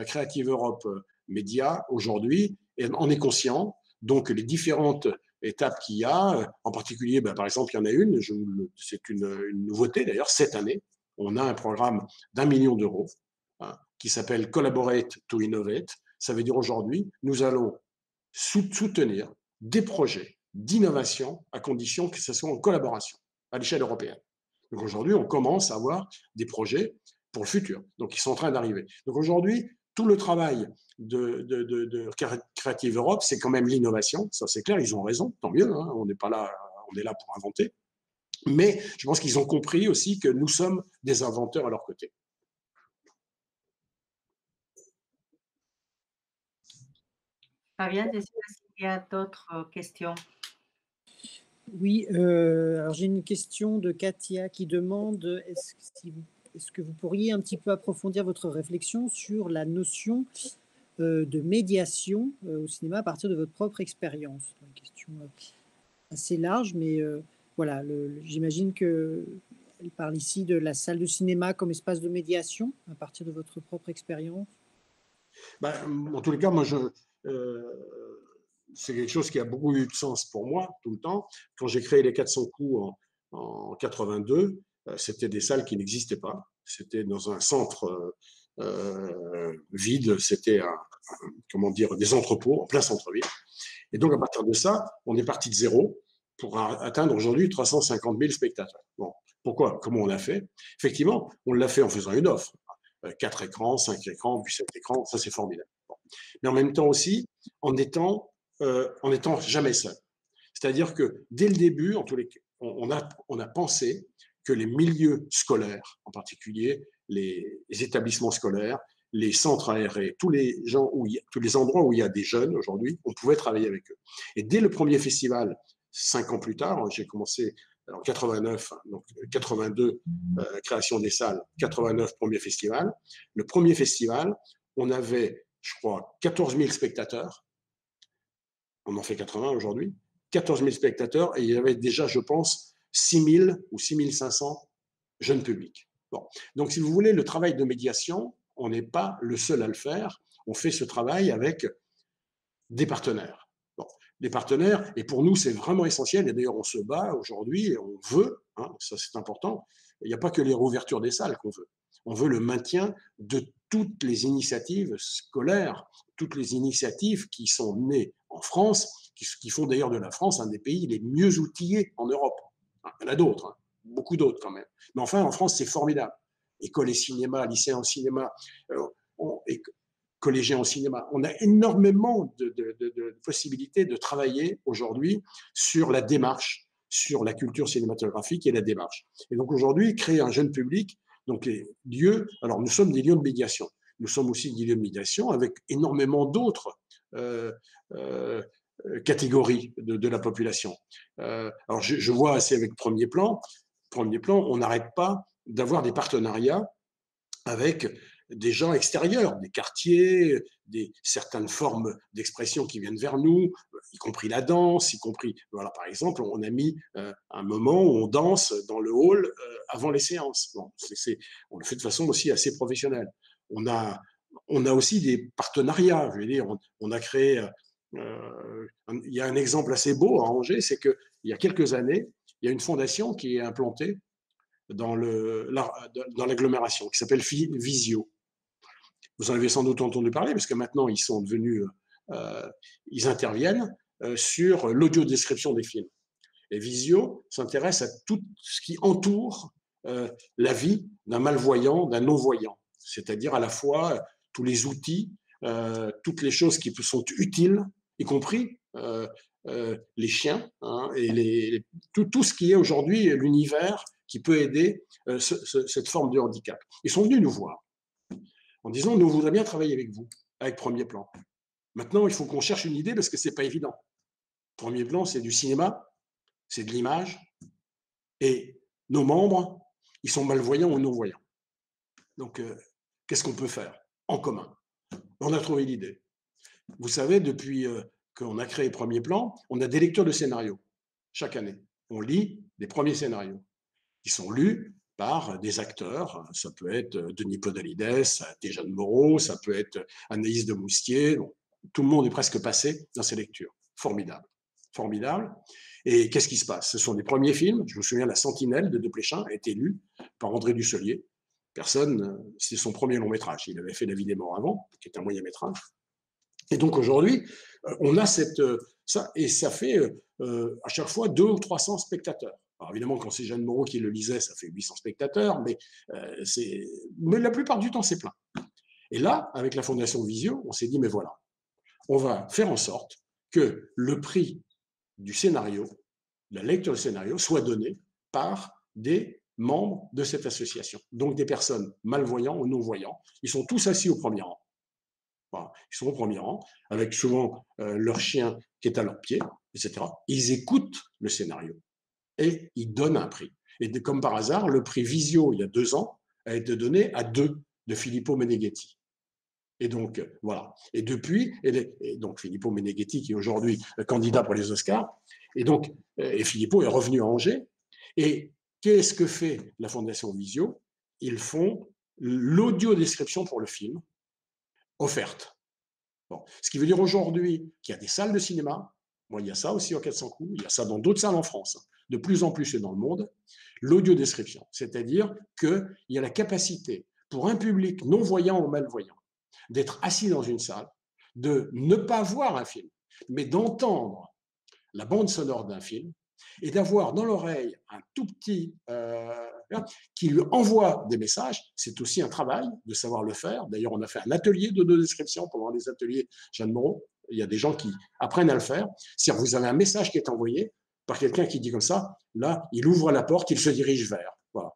Creative Europe Média aujourd'hui en est conscient. Donc, les différentes étapes qu'il y a, en particulier, par exemple, il y en a une, c'est une nouveauté d'ailleurs, cette année, on a un programme d'1 million d'euros qui s'appelle Collaborate to Innovate. Ça veut dire aujourd'hui, nous allons soutenir des projets d'innovation à condition que ce soit en collaboration à l'échelle européenne. Donc aujourd'hui, on commence à avoir des projets pour le futur. Donc, ils sont en train d'arriver. Donc aujourd'hui, tout le travail de Creative Europe, c'est quand même l'innovation. Ça, c'est clair, ils ont raison, tant mieux. Hein, on n'est pas là, on est là pour inventer. Mais je pense qu'ils ont compris aussi que nous sommes des inventeurs à leur côté. Fabien, je ne sais pas s'il y a d'autres questions. Oui, alors j'ai une question de Katia qui demande est-ce que vous pourriez un petit peu approfondir votre réflexion sur la notion de médiation au cinéma à partir de votre propre expérience? Une question assez large, mais voilà, j'imagine qu'elle parle ici de la salle de cinéma comme espace de médiation à partir de votre propre expérience. Ben, en tous les cas, moi, c'est quelque chose qui a beaucoup eu de sens pour moi tout le temps. Quand j'ai créé les 400 coups en 82, c'était des salles qui n'existaient pas. C'était dans un centre vide, c'était comment dire, des entrepôts en plein centre-ville. Et donc, à partir de ça, on est parti de zéro pour atteindre aujourd'hui 350 000 spectateurs. Bon, pourquoi? Comment on l'a fait? Effectivement, on l'a fait en faisant une offre. 4 écrans, 5 écrans, puis 7 écrans, ça c'est formidable. Bon. Mais en même temps aussi, en étant jamais seul. C'est-à-dire que dès le début, en tous les cas, on a pensé que les milieux scolaires, en particulier les établissements scolaires, les centres aérés, tous les endroits où il y a des jeunes aujourd'hui, on pouvait travailler avec eux. Et dès le premier festival, 5 ans plus tard, j'ai commencé en 89, donc 82, création des salles, 89, premier festival. Le premier festival, on avait, je crois, 14 000 spectateurs. On en fait 80 aujourd'hui. 14 000 spectateurs et il y avait déjà, je pense, 6 000 ou 6 500 jeunes publics. Bon. Donc, si vous voulez, le travail de médiation, on n'est pas le seul à le faire. On fait ce travail avec des partenaires. Bon. Des partenaires, et pour nous, c'est vraiment essentiel. Et d'ailleurs, on se bat aujourd'hui et on veut, hein, ça c'est important, il n'y a pas que les réouvertures des salles qu'on veut. On veut le maintien de toutes les initiatives scolaires, toutes les initiatives qui sont nées en France, qui font d'ailleurs de la France un des pays les mieux outillés en Europe. Il y en a d'autres, hein, beaucoup d'autres quand même. Mais enfin, en France, c'est formidable. École et cinéma, lycéens en cinéma, collégiens en cinéma. On a énormément de possibilités de travailler aujourd'hui sur la démarche, sur la culture cinématographique et la démarche. Et donc aujourd'hui, créer un jeune public, donc les lieux, alors nous sommes des lieux de médiation. Nous sommes aussi des lieux de médiation avec énormément d'autres catégories de la population. Alors je vois assez avec Premier Plan, on n'arrête pas d'avoir des partenariats avec des gens extérieurs, des quartiers, certaines formes d'expression qui viennent vers nous, y compris la danse, y compris, voilà, par exemple, on a mis un moment où on danse dans le hall avant les séances. Bon, on le fait de façon aussi assez professionnelle. On a aussi des partenariats, je veux dire, on a créé, il y a un exemple assez beau à Angers, c'est qu'il y a quelques années, il y a une fondation qui est implantée dans l'agglomération, qui s'appelle Visio. Vous en avez sans doute entendu parler, parce que maintenant, ils sont devenus, ils interviennent sur l'audiodescription des films. Et Visio s'intéresse à tout ce qui entoure la vie d'un malvoyant, d'un non-voyant, c'est-à-dire à la fois tous les outils, toutes les choses qui sont utiles, y compris les chiens, hein, et tout ce qui est aujourd'hui l'univers qui peut aider cette forme de handicap. Ils sont venus nous voir en disant, nous voudrions bien travailler avec vous, avec Premier Plan. Maintenant, il faut qu'on cherche une idée parce que ce n'est pas évident. Premier Plan, c'est du cinéma, c'est de l'image, et nos membres, ils sont malvoyants ou non-voyants. Donc, qu'est-ce qu'on peut faire en commun? On a trouvé l'idée. Vous savez, depuis qu'on a créé Premier Plan, on a des lecteurs de scénarios chaque année. On lit les premiers scénarios. Ils sont lus par des acteurs. Ça peut être Denis Podalides, Théjane Moreau, ça peut être Anaïs de Moustier. Bon, tout le monde est presque passé dans ces lectures. Formidable. Formidable. Et qu'est-ce qui se passe? Ce sont des premiers films. Je me souviens, La Sentinelle de Desplechin a été lu par André Dusselier. C'est son premier long métrage. Il avait fait La Vie des morts avant, qui est un moyen métrage. Et donc aujourd'hui, on a cette Et ça fait à chaque fois 200 ou 300 spectateurs. Alors évidemment, quand c'est Jeanne Moreau qui le lisait, ça fait 800 spectateurs, mais la plupart du temps, c'est plein. Et là, avec la Fondation Visio, on s'est dit, mais voilà, on va faire en sorte que le prix du scénario, la lecture du scénario, soit donné par des membres de cette association. Donc des personnes malvoyants ou non-voyants. Ils sont tous assis au premier rang. Voilà. Ils sont au premier rang, avec souvent leur chien qui est à leurs pieds, etc. Ils écoutent le scénario et ils donnent un prix. Et comme par hasard, le prix Visio, il y a 2 ans, a été donné à 2 de Filippo Meneghetti. Et donc, voilà. Et depuis, et donc Filippo Meneghetti, qui est aujourd'hui candidat pour les Oscars, et Filippo est revenu à Angers. Et qu'est-ce que fait la Fondation Visio? Ils font l'audio-description pour le film, offerte. Bon. Ce qui veut dire aujourd'hui qu'il y a des salles de cinéma, il y a ça aussi au 400 coups, il y a ça dans d'autres salles en France, de plus en plus et dans le monde, l'audio-description. C'est-à-dire qu'il y a la capacité pour un public non-voyant ou malvoyant d'être assis dans une salle, de ne pas voir un film, mais d'entendre la bande sonore d'un film et d'avoir dans l'oreille un tout petit qui lui envoie des messages. C'est aussi un travail de savoir le faire. D'ailleurs, on a fait un atelier d'audio-description pendant les ateliers Jeanne Moreau. Il y a des gens qui apprennent à le faire. Si vous avez un message qui est envoyé par quelqu'un qui dit comme ça, là, il ouvre la porte, il se dirige vers. Voilà.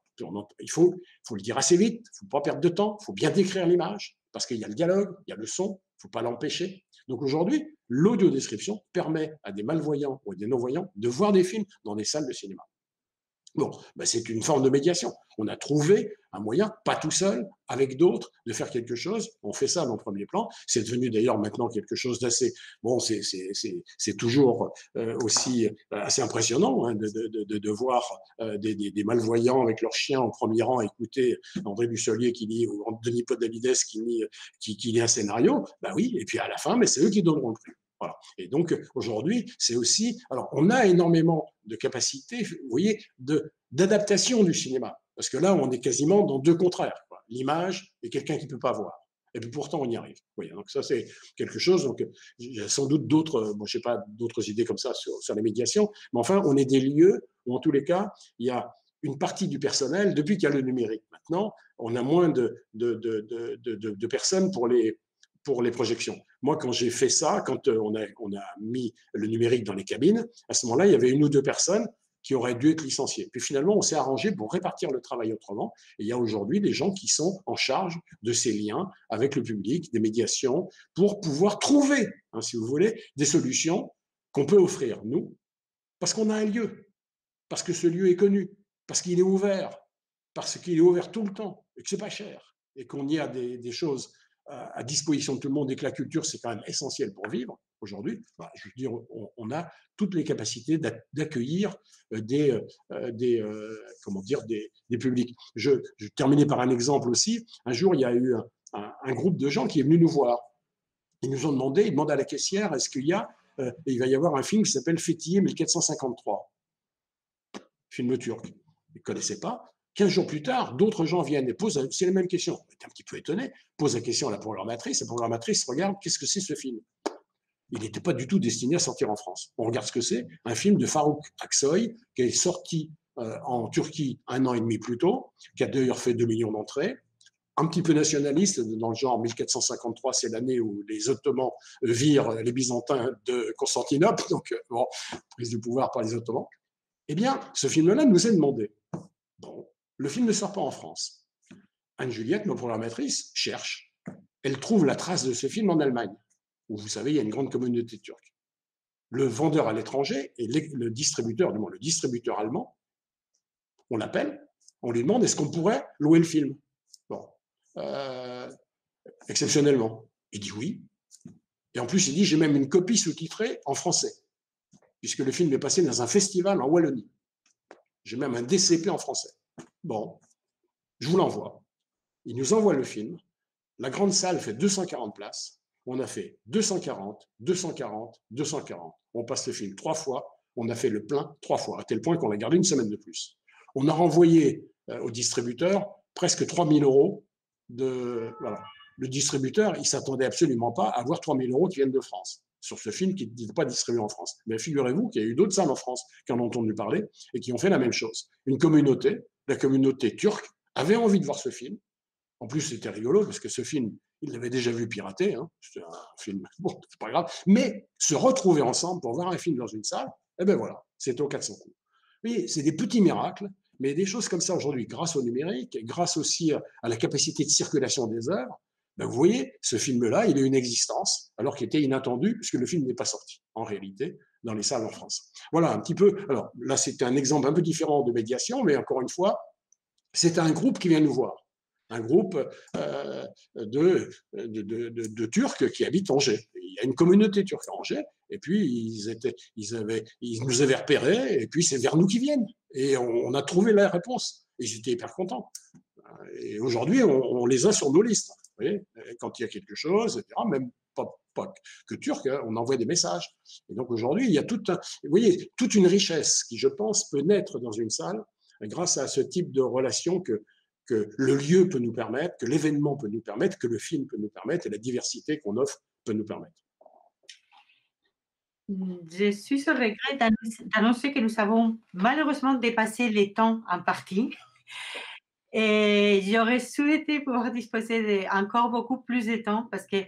Il faut le dire assez vite, il ne faut pas perdre de temps, il faut bien décrire l'image, parce qu'il y a le dialogue, il y a le son, il ne faut pas l'empêcher. Donc aujourd'hui, l'audio-description permet à des malvoyants ou à des non-voyants de voir des films dans des salles de cinéma. Bon, c'est une forme de médiation. On a trouvé un moyen, pas tout seul, avec d'autres, de faire quelque chose. On fait ça dans le premier plan. C'est devenu d'ailleurs maintenant quelque chose d'assez... Bon, c'est toujours aussi assez impressionnant de voir des malvoyants avec leurs chiens en premier rang écouter André Bussolier qui lit, ou Denis Podalides qui lit un scénario. Oui, et puis à la fin, mais c'est eux qui donneront le prix. Voilà. Et donc aujourd'hui, c'est aussi... Alors, on a énormément de capacités, vous voyez, d'adaptation du cinéma. Parce que là, on est quasiment dans 2 contraires. L'image et quelqu'un qui ne peut pas voir. Et puis pourtant, on y arrive. Oui, donc ça, c'est quelque chose. Donc, il y a sans doute d'autres, je sais pas, d'autres idées comme ça sur la médiation. Mais enfin, on est des lieux où, en tous les cas, il y a une partie du personnel. Depuis qu'il y a le numérique maintenant, on a moins de personnes pour les projections. Moi, quand j'ai fait ça, quand on a mis le numérique dans les cabines, à ce moment-là, il y avait 1 ou 2 personnes qui auraient dû être licenciées. Puis finalement, on s'est arrangé pour répartir le travail autrement. Et il y a aujourd'hui des gens qui sont en charge de ces liens avec le public, des médiations, pour pouvoir trouver, si vous voulez, des solutions qu'on peut offrir, nous, parce qu'on a un lieu, parce que ce lieu est connu, parce qu'il est ouvert, parce qu'il est ouvert tout le temps, et que c'est pas cher, et qu'on y a des choses à disposition de tout le monde et que la culture, c'est quand même essentiel pour vivre aujourd'hui, je veux dire, on a toutes les capacités d'accueillir des publics. Je terminais par un exemple aussi. Un jour, il y a eu un groupe de gens qui est venu nous voir. Ils nous ont demandé, ils demandent à la caissière, est-ce qu'il va y avoir un film qui s'appelle Fethiye 1453, film turc. Ils ne connaissaient pas. 15 jours plus tard, d'autres gens viennent et posent, c'est la même question. On est un petit peu étonné, pose la question à la programmatrice regarde, qu'est-ce que c'est ce film? Il n'était pas du tout destiné à sortir en France. On regarde ce que c'est, un film de Farouk Aksoy, qui est sorti en Turquie 1 an et demi plus tôt, qui a d'ailleurs fait 2 millions d'entrées, un petit peu nationaliste, dans le genre 1453, c'est l'année où les Ottomans virent les Byzantins de Constantinople, donc prise du pouvoir par les Ottomans. Eh bien, ce film-là nous est demandé. Bon, le film ne sort pas en France. Anne-Juliette, notre programmatrice, cherche. Elle trouve la trace de ce film en Allemagne, où vous savez, il y a une grande communauté turque. Le vendeur à l'étranger et le distributeur, du moins le distributeur allemand, on l'appelle, on lui demande est-ce qu'on pourrait louer le film. Bon, exceptionnellement. Il dit oui. Et en plus, il dit j'ai même une copie sous-titrée en français, puisque le film est passé dans un festival en Wallonie. J'ai même un DCP en français. Bon, je vous l'envoie. Il nous envoie le film. La grande salle fait 240 places. On a fait 240, 240, 240. On passe le film 3 fois. On a fait le plein 3 fois, à tel point qu'on l'a gardé 1 semaine de plus. On a renvoyé au distributeur presque 3 000 euros de... Voilà. Le distributeur, il ne s'attendait absolument pas à avoir 3 000 euros qui viennent de France. sur ce film qui n'était pas distribué en France. Mais figurez-vous qu'il y a eu d'autres salles en France qui en ont entendu parler et qui ont fait la même chose. Une communauté, la communauté turque, avait envie de voir ce film. En plus, c'était rigolo parce que ce film, ils l'avaient déjà vu pirater. Hein. C'était un film, bon, c'est pas grave. Mais se retrouver ensemble pour voir un film dans une salle, eh ben voilà, c'était au 400 coups. Oui, c'est des petits miracles, mais des choses comme ça aujourd'hui, grâce au numérique, grâce aussi à la capacité de circulation des œuvres, ben vous voyez, ce film-là, il a une existence, alors qu'il était inattendu, puisque le film n'est pas sorti, en réalité, dans les salles en France. Voilà, un petit peu. Alors là, c'est un exemple un peu différent de médiation, mais encore une fois, c'est un groupe qui vient nous voir. Un groupe de Turcs qui habitent Angers. Il y a une communauté turque à Angers, et puis ils nous avaient repérés, et puis c'est vers nous qu'ils viennent. Et on a trouvé la réponse. Et j'étais hyper content. Et aujourd'hui, on les a sur nos listes. Vous voyez, quand il y a quelque chose, etc., même pas que turc, hein, on envoie des messages. Et donc aujourd'hui, il y a vous voyez, toute une richesse qui, je pense, peut naître dans une salle grâce à ce type de relation que le lieu peut nous permettre, que l'événement peut nous permettre, que le film peut nous permettre et la diversité qu'on offre peut nous permettre. Je suis au regret d'annoncer que nous avons malheureusement dépassé les temps en partie. Et j'aurais souhaité pouvoir disposer encore beaucoup plus de temps parce que,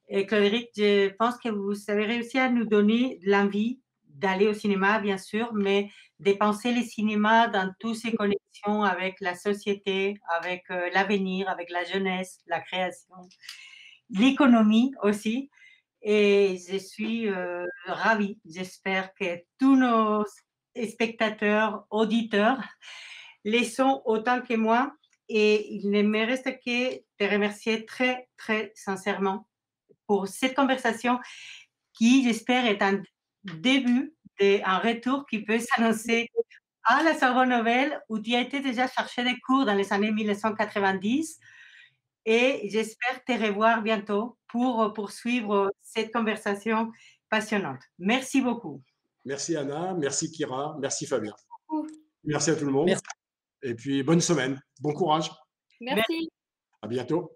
Claude-Éric, je pense que vous avez réussi à nous donner l'envie d'aller au cinéma, bien sûr, mais de penser les cinémas dans toutes ses connexions avec la société, avec l'avenir, avec la jeunesse, la création, l'économie aussi. Et je suis ravie. J'espère que tous nos spectateurs, auditeurs, les sont autant que moi. Et il ne me reste que de remercier très, très sincèrement pour cette conversation qui, j'espère, est un début d'un retour qui peut s'annoncer à la Sorbonne Nouvelle, où tu as été déjà chercher des cours dans les années 1990. Et j'espère te revoir bientôt pour poursuivre cette conversation passionnante. Merci beaucoup. Merci Anna, merci Kira, merci Fabien. Merci. Merci à tout le monde. Merci. Et puis bonne semaine, bon courage. Merci. À bientôt.